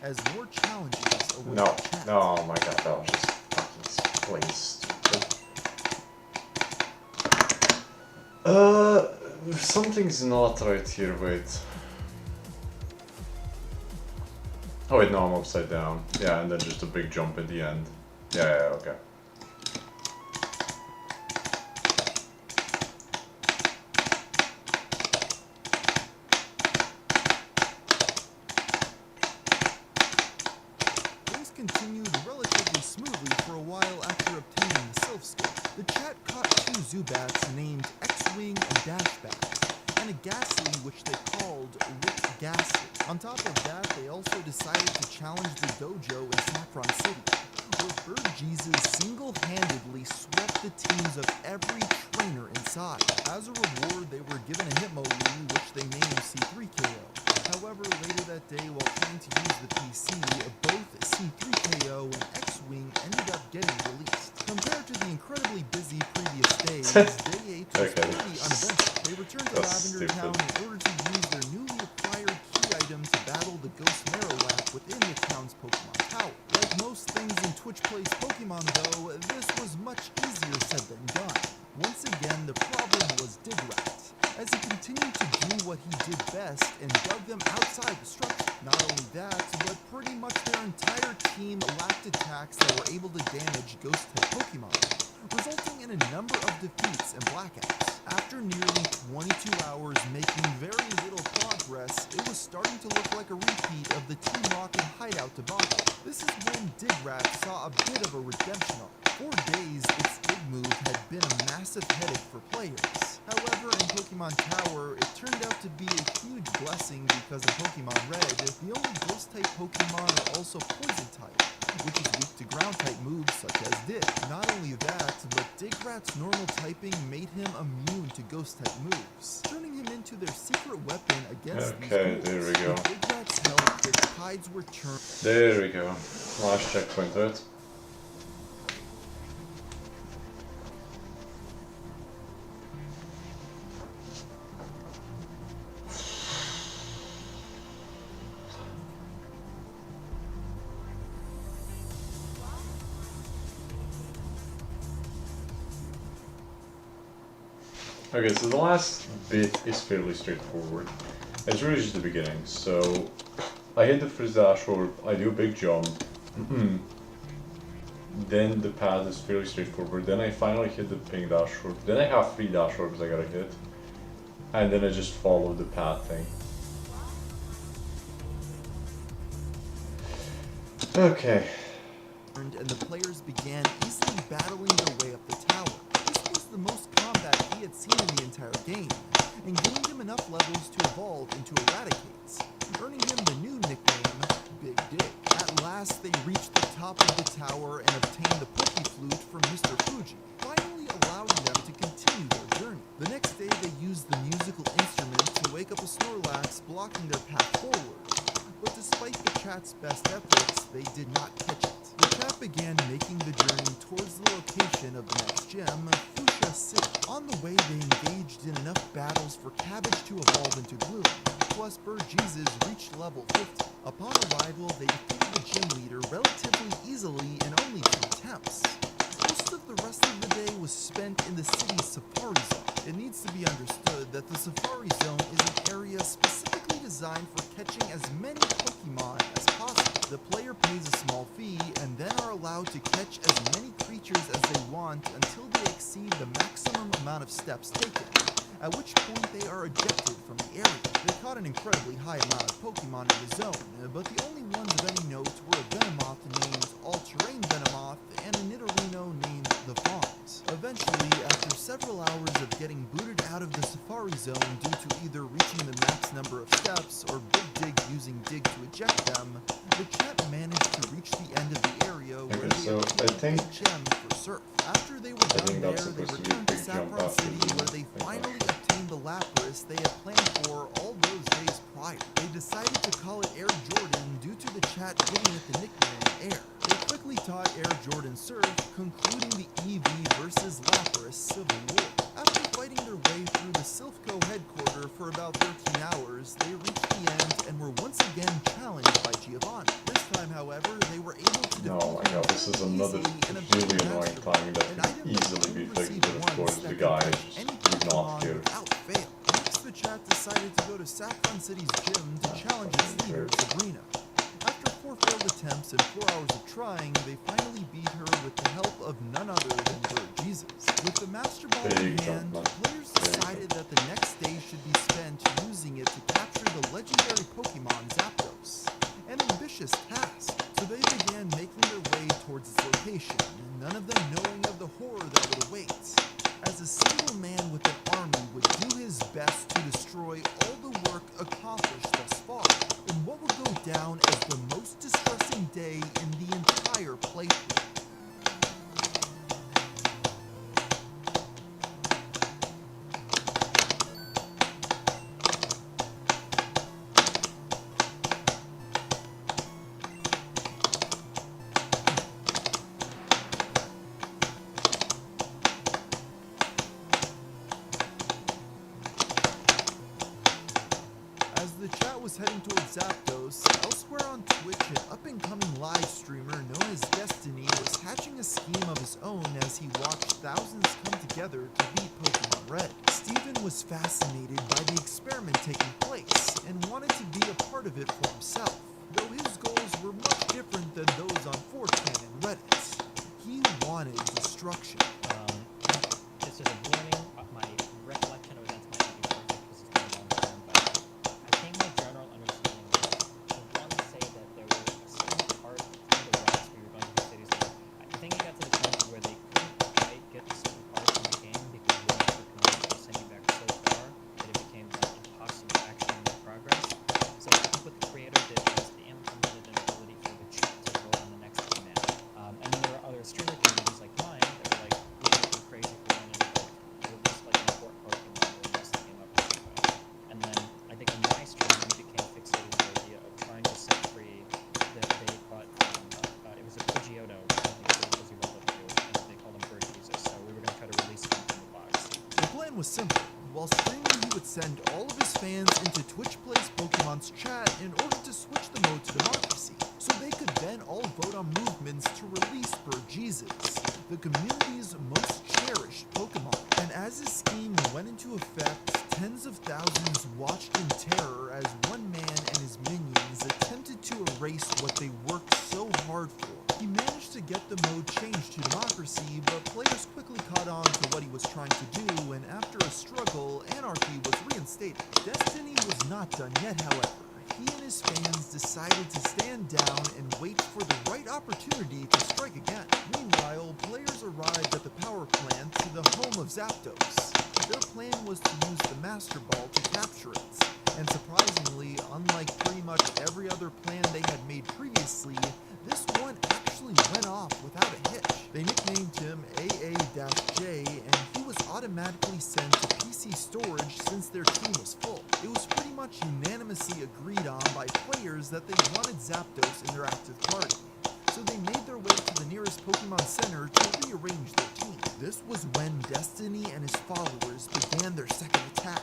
as more challenges await No, the chat. no, oh my god, that was just fucking plain stupid. Something's not right here, wait. Oh wait, no, I'm upside down. Yeah, and then just a big jump at the end. Yeah, okay. Things continued relatively smoothly for a while after obtaining the Sylph skill. The chat caught two Zubats named X-Wing and Dashbat, and a Ghastly which they called Rich Ghastly. On top of that, they also decided to challenge the dojo in Saffron City, where Bird Jesus single-handedly swept the teams of every trainer inside. As a reward, they were given a Hitmonlee, which they named C3KO. However, later that day, while trying to use the PC, both C3KO and X-Wing ended up getting released. Compared to the incredibly busy previous days, Day 8 was Okay. pretty uneventful. They returned to That's Lavender Town stupid. in order to use their newly acquired key item to battle the Ghost Marowak within the town's Pokemon Tower. Like most things in Twitch Plays Pokemon though, this was much easier said than done. Once again, the problem was Digrat, as he continued to do what he did best and dug them outside the structure. Not only that, but pretty much their entire team lacked attacks that were able to damage Ghost-type Pokemon, resulting in a number of defeats and blackouts. After nearly 22 hours making very little progress, it was starting to look like a repeat of the Team Rocket hideout debacle. This is when Digrat saw a bit of a redemption arc. For days, its dig move had been a massive headache for players. However, in Pokemon Tower, it turned out to be a huge blessing because in Pokemon Red, the only Ghost-type Pokemon are also Poison-type, which is weak to Ground-type moves such as Dig. Not only that, but Digrat's normal typing made him immune to Ghost-type moves, turning him into their secret weapon against these Okay, ghouls. there we go. With Digrat's help, the tides were turned. There we go. Last checkpoint, right? Okay, so the last bit is fairly straightforward. It's really just the beginning. So I hit the first dash orb, I do a big jump. Then the path is fairly straightforward. Then I finally hit the pink dash orb. Then I have 3 dash orbs I gotta hit. And then I just follow the path thing. Okay. And the players began easily battling their way up the tower. This was the most combat he had seen in the entire game, and gained him enough levels to evolve into Eradicates, earning him the new nickname, Big Dig. At last, they reached the top of the tower and obtained the Pokeflute from Mr. Fuji, finally allowing them to continue their journey. The next day, they used the musical instrument to wake up a Snorlax, blocking their path forward. But despite the chat's best efforts, they did not catch it. The chat began making the journey towards the location of the next gem, Fuchsia City. On the way, they engaged in enough battles for Cabbage to evolve into Gloom, plus Burjesus reached level 50. Upon arrival, they defeated the gym leader relatively easily in only 2 attempts. Most of the rest of the day was spent in the city's Safari Zone. It needs to be understood that the Safari Zone is an area specifically designed for catching as many Pokemon as possible. The player pays a small fee and then are allowed to catch as many creatures as they want until they exceed the maximum amount of steps taken, at which point they are ejected from the area. They caught an incredibly high amount of Pokemon in the zone, but the only ones of any note were a Venomoth named All-Terrain Venomoth and a Nidorino named the Fawns. Eventually, after several hours of getting booted out of the Safari Zone due to either reaching the max number of steps or Big Dig using Dig to eject them, the chat managed to reach the end of the area where Okay, they so obtained I think- a gem for Surf. After they were done think there, that's they supposed to be a returned to big jump Saffron after City the where they thing. finally obtained the Lapras they had planned for all those days prior. They decided to call it Air Jordan due to the chat giving it the nickname Air. They quickly taught Air Jordan Surf, concluding the EV versus Lapras Civil War. After fighting their way through the Silphco headquarters for about 13 hours, they reached the end and were once again challenged by Giovanni. This time, however, they were able to defeat Oh my him god, this is fairly another easily and obtain really the annoying Master Ball, timing that an could item that easily only be fixed, received but of once course that the could guy catch just any did not Pokemon care. without fail. Next, the chat decided to go to Saffron City's gym to challenge its leader, Sabrina. After 4 failed attempts and 4 hours of trying, they finally beat her with the help of none other than Burjesus. With the Master Ball in Big jump, hand, man. players Big decided that the next day should be spent using it to capture the legendary Pokemon Zapdos. An ambitious task, so they began making their way towards its location, none of them knowing of the horror that would await, as a single man with an army would do his best to destroy all the work accomplished thus far, in what would go down as the most distressing day in the entire playthrough. As the chat was heading towards Zapdos, elsewhere on Twitch, an up-and-coming live streamer known as Destiny was hatching a scheme of his own as he watched thousands come together to beat Pokemon Red. Steven was fascinated by the experiment taking place and wanted to be a part of it for himself, though his goals were While streaming, he would send all of his fans into Twitch Plays Pokemon's chat in order to switch the mode to Democracy, so they could then all vote on movements to release Burjesus, the community's most cherished Pokemon. And as his scheme went into effect, tens of thousands watched in terror as one man and his minions attempted to erase what they worked so hard for. He managed to get the mode changed to Democracy, but players quickly caught on to what he was trying to do, and after a struggle, Anarchy was reinstated. Destiny was not done yet, however. He and his fans decided to stand down and wait for the right opportunity to strike again. Meanwhile, players arrived at the power plant, the home of Zapdos. Their plan was to use the Master Ball to capture it, and surprisingly, unlike pretty much every other plan they had made previously, this one actually went off without a hitch. They nicknamed him AA-J, and he was automatically sent to PC storage since their team was full. It was pretty much unanimously agreed on by players that they wanted Zapdos in their active party, so they made their way to the nearest Pokemon Center to rearrange their team. This was when Destiny and his followers began their second attack,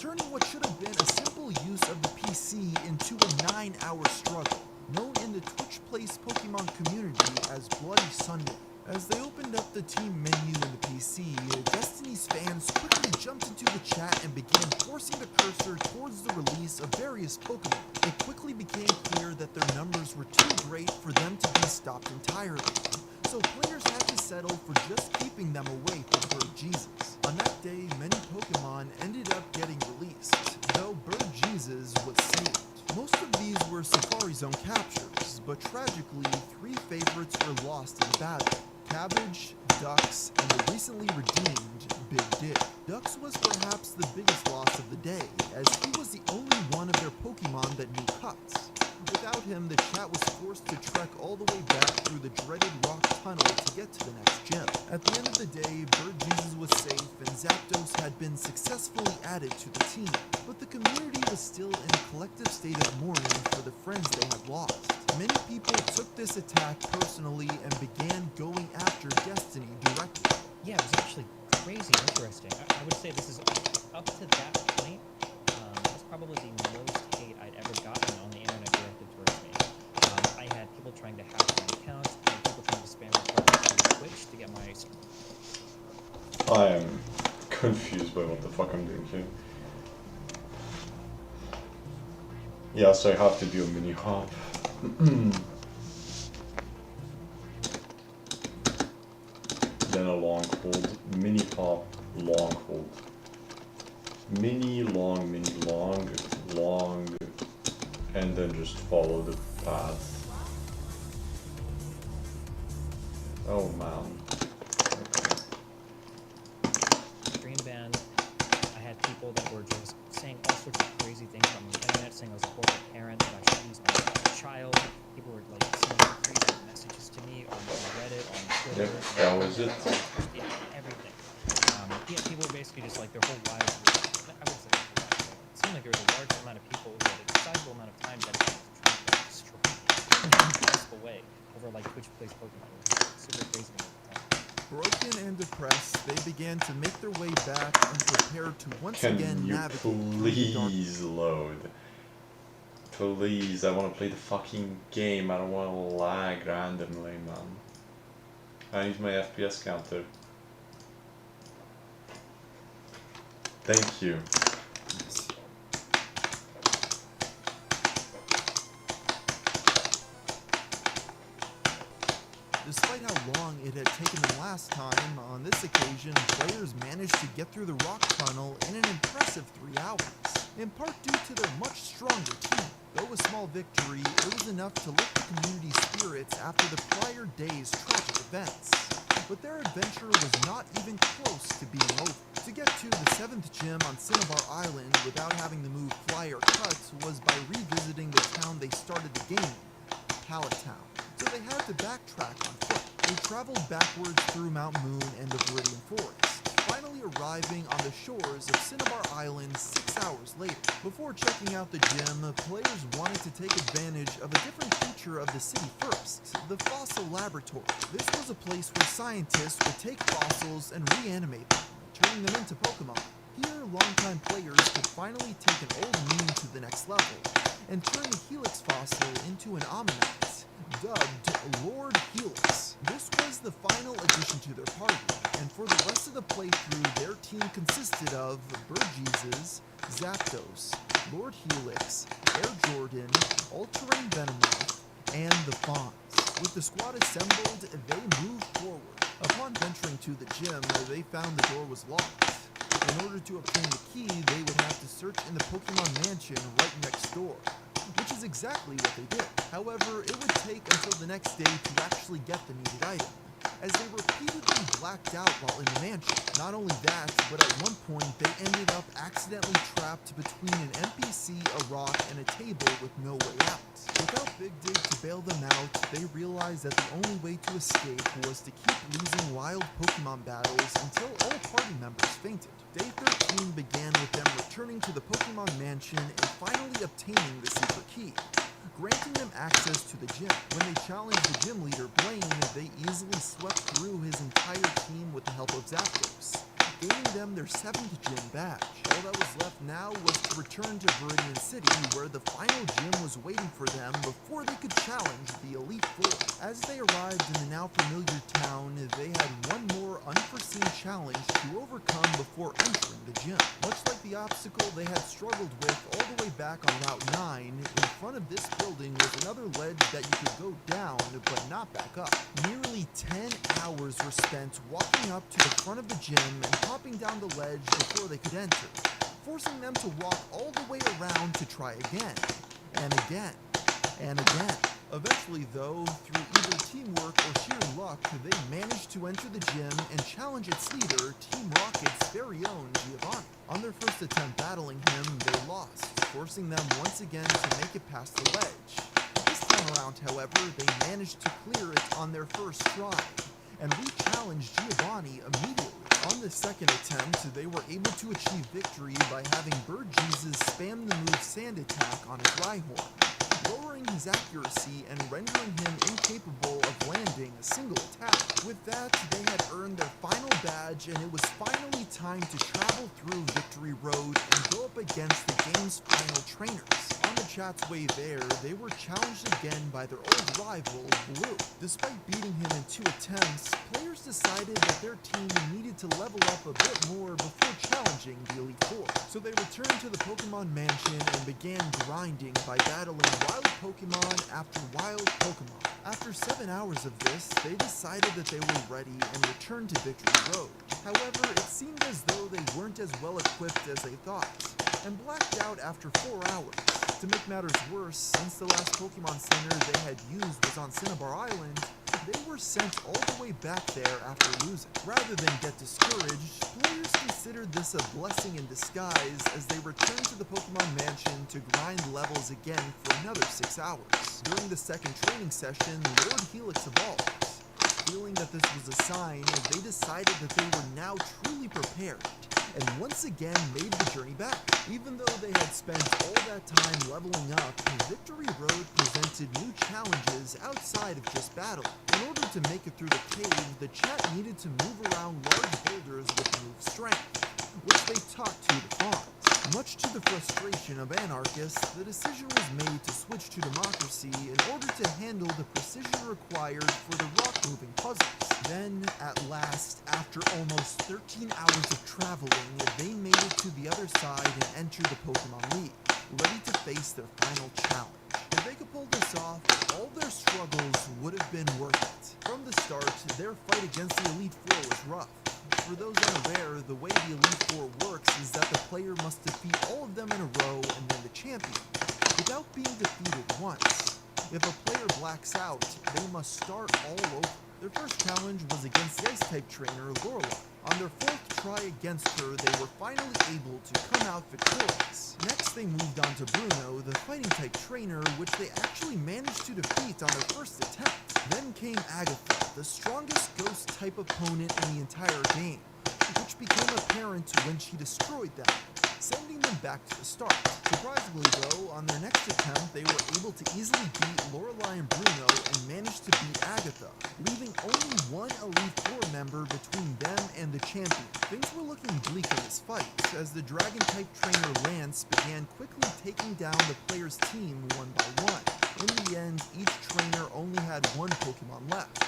turning what should have been a simple use of the PC into a 9-hour struggle, known in the Twitch Plays Pokemon community as Bloody Sunday. As they opened up the team menu in the PC, Destiny's fans quickly jumped into the chat and began forcing the cursor towards the release of various Pokemon. It quickly became clear that their numbers were too great for them to be stopped entirely, so players had to settle for just keeping them away from Burjesus. On that day, many Pokemon ended up getting released, though Burjesus was saved. Most of these were Safari Zone captures, but tragically, 3 favorites were lost in battle: Cabbage, Ducks, and the recently redeemed Big Dig. Ducks was perhaps the biggest loss of the day, as he was the only one of their Pokemon that knew cuts. Without him, the chat was forced to trek all the way back through the dreaded rock tunnel to get to the next gym. At the end of the day, Burjesus was safe and Zapdos had been successfully added to the team, but the community was still in a collective state of mourning for the friends they had lost. Many people took this attack personally and began going after Destiny directly. Yeah, it was actually crazy interesting. I would say this is up to that point. That's probably the most hate I'd ever gotten on the internet directed towards me. I had people trying to hack my account, I had people trying to spam requests on Twitch to get my. I am confused by what the fuck I'm doing here. Yeah, so I have to do a mini hop. Then a long hold, mini hop, long hold. Mini, long, long, and then just follow the path. Oh man. Stream ban. I had people that were just saying all sorts of crazy things on the internet, saying I was a horrible parent, that I should use my child. People were like sending crazy messages to me on Reddit, on Twitter. Yep, that was it. Yeah, everything. Yeah, people were basically just like their whole lives were, I would say their whole lives, but it seemed like there was a large amount of people who had a sizable amount of time dedicated to trying to destroy me in a possible way over like Twitch Plays Pokemon. It was super crazy at the time. Broken and depressed, they began to make their way back and prepare to once Can again you navigate through the dark. please load? Please, I want to play the fucking game. I don't want to lag randomly, man. I need my FPS counter. Thank you. Despite how long it had taken them last time, on this occasion, players managed to get through the rock tunnel in an impressive 3 hours, in part due to their much stronger team. Though a small victory, it was enough to lift the community's spirits after the prior day's tragic events. But their adventure was not even close to being over. To get to the 7th gym on Cinnabar Island without having to move fly or cut was by revisiting the town they started the game in, Pallet Town. So they had to backtrack on foot. They traveled backwards through Mount Moon and the Viridian Forest, finally arriving on the shores of Cinnabar Island 6 hours later. Before checking out the gym, players wanted to take advantage of a different feature of the city first, the Fossil Laboratory. This was a place where scientists would take fossils and reanimate them, turning them into Pokemon. Here, longtime players could finally take an old meme to the next level and turn the Helix fossil into an Omnite, dubbed Lord Helix. This was the final addition to their party, and for the rest of the playthrough, their team consisted of Burjesus, Zapdos, Lord Helix, Air Jordan, All-Terrain Venomoth, and the Fawns. With the squad assembled, they moved forward. Upon venturing to the gym, they found the door was locked. In order to obtain the key, they would have to search in the Pokemon Mansion right next door, which is exactly what they did. However, it would take until the next day to actually get the needed item, as they repeatedly blacked out while in the mansion. Not only that, but at one point they ended up accidentally trapped between an NPC, a rock, and a table with no way out. Without Big Dig to bail them out, they realized that the only way to escape was to keep losing wild Pokemon battles until all party members fainted. Day 13 began with them returning to the Pokemon Mansion and finally obtaining the secret key, granting them access to the gym. When they challenged the gym leader, Blaine, they easily swept through his entire team with the help of Zapdos, gaining them their 7th gym badge. All that was left now was to return to Viridian City, where the final gym was waiting for them before they could challenge the Elite Four. As they arrived in the now familiar town, they had one more unforeseen challenge to overcome before entering the gym. Much like the obstacle they had struggled with all the way back on Route 9, in front of this building was another ledge that you could go down, but not back up. Nearly 10 hours were spent walking up to the front of the gym and hopping down the ledge before they could enter, forcing them to walk all the way around to try again, and again, and again. Eventually, though, through either teamwork or sheer luck, they managed to enter the gym and challenge its leader, Team Rocket's very own Giovanni. On their first attempt battling him, they lost, forcing them once again to make it past the ledge. This time around, however, they managed to clear it on their first try, and re-challenged Giovanni immediately. On the second attempt, they were able to achieve victory by having Burjesus spam the move Sand Attack on his Rhyhorn, lowering his accuracy and rendering him incapable of landing a single attack. With that, they had earned their final badge, and it was finally time to travel through Victory Road and go up against the game's final trainers. On the chat's way there, they were challenged again by their old rival, Blue. Despite beating him in 2 attempts, players decided that their team needed to level up a bit more before challenging the Elite Four. So they returned to the Pokemon Mansion and began grinding by battling wild Pokemon after wild Pokemon. After 7 hours of this, they decided that they were ready and returned to Victory Road. However, it seemed as though they weren't as well equipped as they thought, and blacked out after 4 hours. To make matters worse, since the last Pokemon Center they had used was on Cinnabar Island, they were sent all the way back there after losing. Rather than get discouraged, players considered this a blessing in disguise as they returned to the Pokemon Mansion to grind levels again for another 6 hours. During the second training session, Lord Helix evolved. Feeling that this was a sign, they decided that they were now truly prepared, and once again made the journey back. Even though they had spent all that time leveling up, Victory Road presented new challenges outside of just battle. In order to make it through the cave, the chat needed to move around large boulders with move strength, which they taught to the Fawns. Much to the frustration of anarchists, the decision was made to switch to democracy in order to handle the precision required for the rock-moving puzzles. Then, at last, after almost 13 hours of traveling, they made it to the other side and entered the Pokemon League, ready to face their final challenge. If they could pull this off, all their struggles would have been worth it. From the start, their fight against the Elite Four was rough. For those unaware, the way the Elite Four works is that the player must defeat all of them in a row and win the champion, without being defeated once. If a player blacks out, they must start all over. Their first challenge was against the Ice-type trainer, Lorelei. On their 4th try against her, they were finally able to come out victorious. Next, they moved on to Bruno, the Fighting-type trainer, which they actually managed to defeat on their first attempt. Then came Agatha, the strongest Ghost-type opponent in the entire game, which became apparent when she destroyed them. sending them back to the start. Surprisingly though, on their next attempt, they were able to easily beat Lorelei and Bruno and managed to beat Agatha, leaving only one Elite Four member between them and the champion. Things were looking bleak in this fight, as the Dragon-type trainer Lance began quickly taking down the player's team one by one. In the end, each trainer only had one Pokemon left.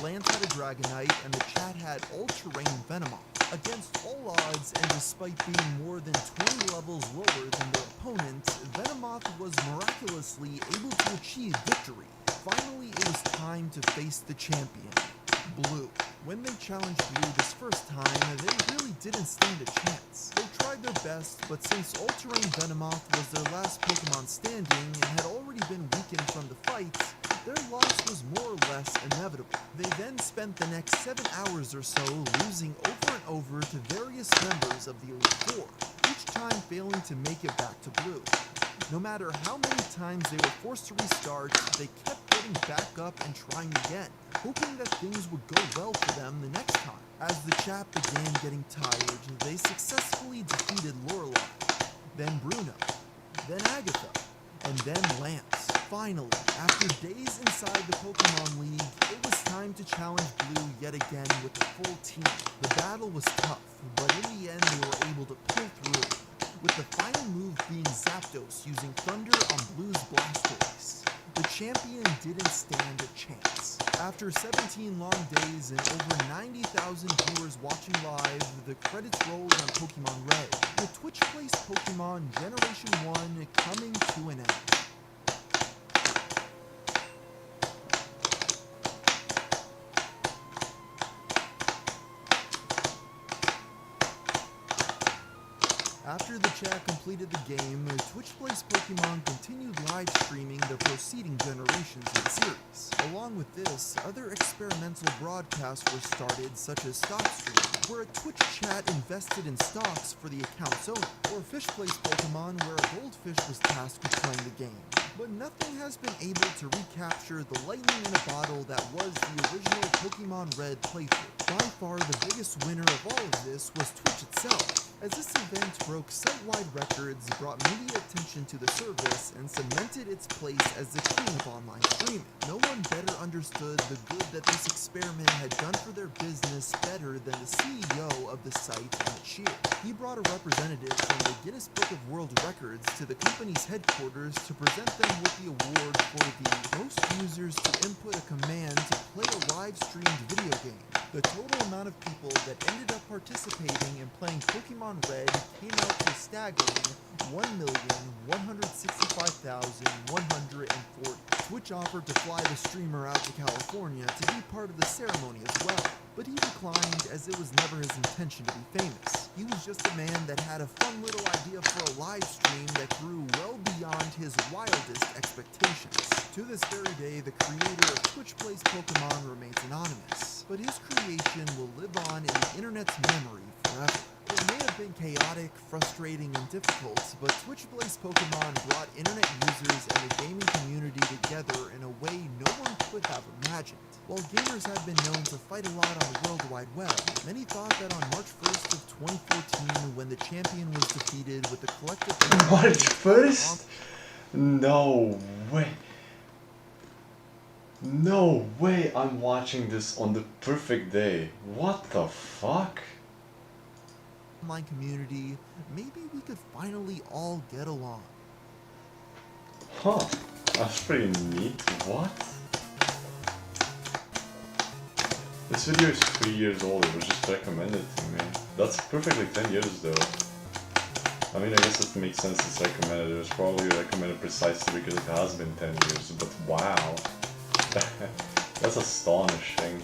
Lance had a Dragonite, and the chat had All-Terrain Venomoth. Against all odds, and despite being more than 20 levels lower than their opponent, Venomoth was miraculously able to achieve victory. Finally, it was time to face the champion, Blue. When they challenged Blue this first time, they really didn't stand a chance. They tried their best, but since All-Terrain Venomoth was their last Pokemon standing and had already been weakened from the fight, their loss was more or less inevitable. They then spent the next 7 hours or so losing over and over to various members of the Elite Four, each time failing to make it back to Blue. No matter how many times they were forced to restart, they kept getting back up and trying again, hoping that things would go well for them the next time. As the chat began getting tired, they successfully defeated Lorelei, then Bruno, then Agatha, and then Lance. Finally, after days inside the Pokemon League, it was time to challenge Blue yet again with the full team. The battle was tough, but in the end they were able to pull through, with the final move being Zapdos using Thunder on Blue's Blastoise. The champion didn't stand a chance. After 17 long days and over 90,000 viewers watching live, the credits rolled on Pokemon Red, with Twitch Plays Pokemon Generation 1 coming to an end. After the chat completed the game, Twitch Plays Pokemon continued live streaming the proceeding generations of the series. Along with this, other experimental broadcasts were started, such as Stock Stream, where a Twitch chat invested in stocks for the account's owner, or Fish Plays Pokemon, where a goldfish was tasked with playing the game. But nothing has been able to recapture the lightning in a bottle that was the original Pokemon Red playthrough. By far the biggest winner of all of this was Twitch itself, as this event broke site-wide records, brought media attention to the service, and cemented its place as the king of online streaming. No one better understood the good that this experiment had done for their business better than the CEO of the site, Emmett Shear. He brought a representative from the Guinness Book of World Records to the company's headquarters to present them with the award for the most users to input a command to play a live-streamed video game. The total amount of people that ended up participating in playing Pokemon Red came out to a staggering 1,165,140. Twitch offered to fly the streamer out to California to be part of the ceremony as well, but he declined as it was never his intention to be famous. He was just a man that had a fun little idea for a live stream that grew well beyond his wildest expectations. To this very day, the creator of Twitch Plays Pokemon remains anonymous, but his creation will live on in the internet's memory forever. It may have been chaotic, frustrating, and difficult, but Twitch Plays Pokemon brought internet users and the gaming community together in a way no one could have imagined. While gamers have been known to fight a lot on the World Wide Web, many thought that on March 1st of 2014, when the champion was defeated with the collective... March 1st? No way. No way I'm watching this on the perfect day. What the fuck? online community, maybe we could finally all get along. Huh. That's pretty neat. What? This video is 3 years old, it was just recommended to me. That's perfectly 10 years though. I mean, I guess it makes sense it's recommended. It was probably recommended precisely because it has been 10 years, but wow. That's astonishing.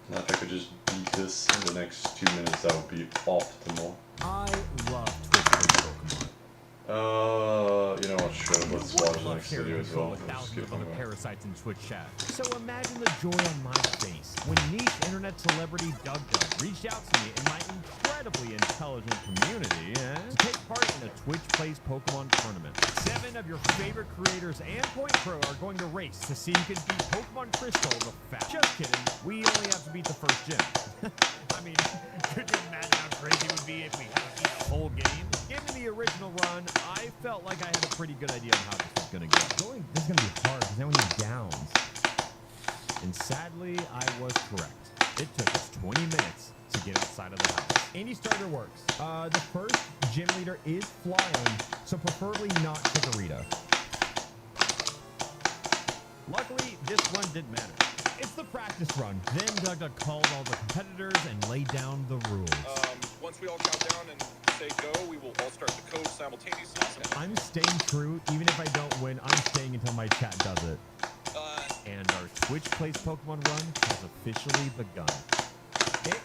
Now if I could just beat this in the next 2 minutes, that would be optimal. I love Twitch Plays Pokemon. You know what, sure, let's watch the next video as well. With Let's thousands skip of other on that. parasites in Twitch chat. So imagine the joy on my face when niche internet celebrity Doug reached out to me in my incredible incredibly intelligent community to take part in a Twitch Plays Pokemon tournament. 7 of your favorite creators and Point Pro are going to race to see who can beat Pokemon Crystal the fast. Just kidding, we only have to beat the first gym. I mean, could you imagine how crazy it would be if we had to beat the whole game? Given the original run, I felt like I had a pretty good idea on how this was going to go. This is going to be hard because now we need downs. And sadly, I was correct. It took us 20 minutes to get outside of the house. Any starter works. The first gym leader is flying, so preferably not Chikorita. Luckily, this run didn't matter. It's the practice run. Then Doug called all the competitors and laid down the rules. Once we all count down and say go, we will all start the code simultaneously. I'm staying true. Even if I don't win, I'm staying until my chat does it. And our Twitch Plays Pokemon run has officially begun. Ick.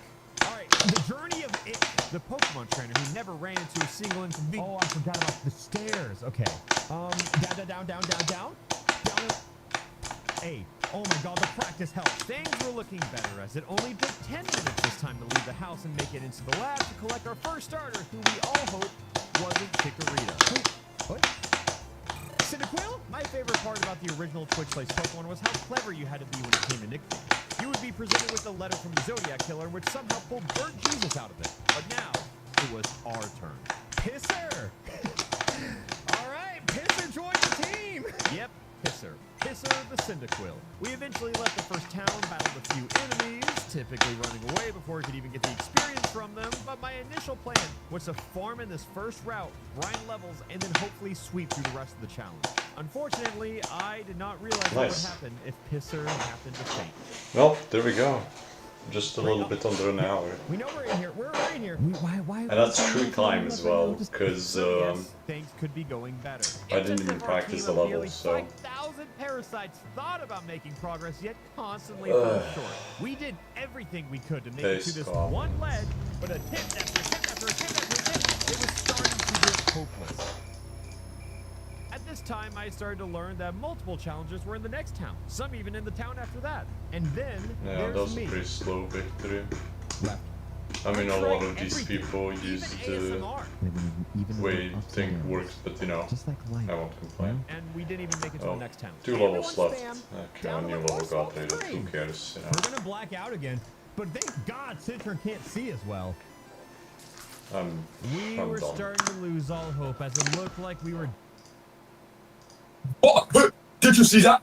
Alright, the journey of Ick, the Pokemon trainer who never ran into a single inconvenience. Oh, I forgot about the stairs. Okay. Down. Hey, oh my god, the practice helped. Things were looking better as it only took 10 minutes this time to leave the house and make it into the lab to collect our first starter, who we all hoped wasn't Chikorita. Wait, what? Cyndaquil? My favorite part about the original Twitch Plays Pokemon was how clever you had to be when it came to nicknames. You would be presented with a letter from the Zodiac Killer, which somehow pulled Bird Jesus out of it. But now, it was our turn. Pisser! Alright, Pisser joined the team! Yep, Pisser. Pisser the Cyndaquil. We eventually left the first town, battled a few enemies, typically running away before we could even get the experience from them, but my initial plan was to farm in this first route, grind levels, and then hopefully sweep through the rest of the challenge. Unfortunately, I did not realize what would Nice. happen if Pisser happened to faint. Well, there we go. Just a little bit under an hour. We know we're in here. We're in here. Why? And that's true time as well, because Yes, things could be going better. I didn't even practice the level, so. 5,000 parasites thought about making progress, yet constantly fell short. We did everything we could to make it to this one ledge, but attempt after attempt after attempt after attempt, it was starting to get hopeless. At this time, I started to learn that multiple challengers were in the next town, some even in the town after that. And then Yeah, there's that was me. a pretty slow victory. Left. I mean, a I lot tried of these everything, people even use the ASMR. way thing works, but you know, Just like life. I won't complain. And we didn't even make it to Oh, the next town. 2 levels Everyone left. spam, Okay, down a new to level the got first later. Who screen. cares, you know? We're gonna black out again, but thank God Citron can't see as well. We I'm were done. starting to lose all hope as it looked like we were What? Did you see that?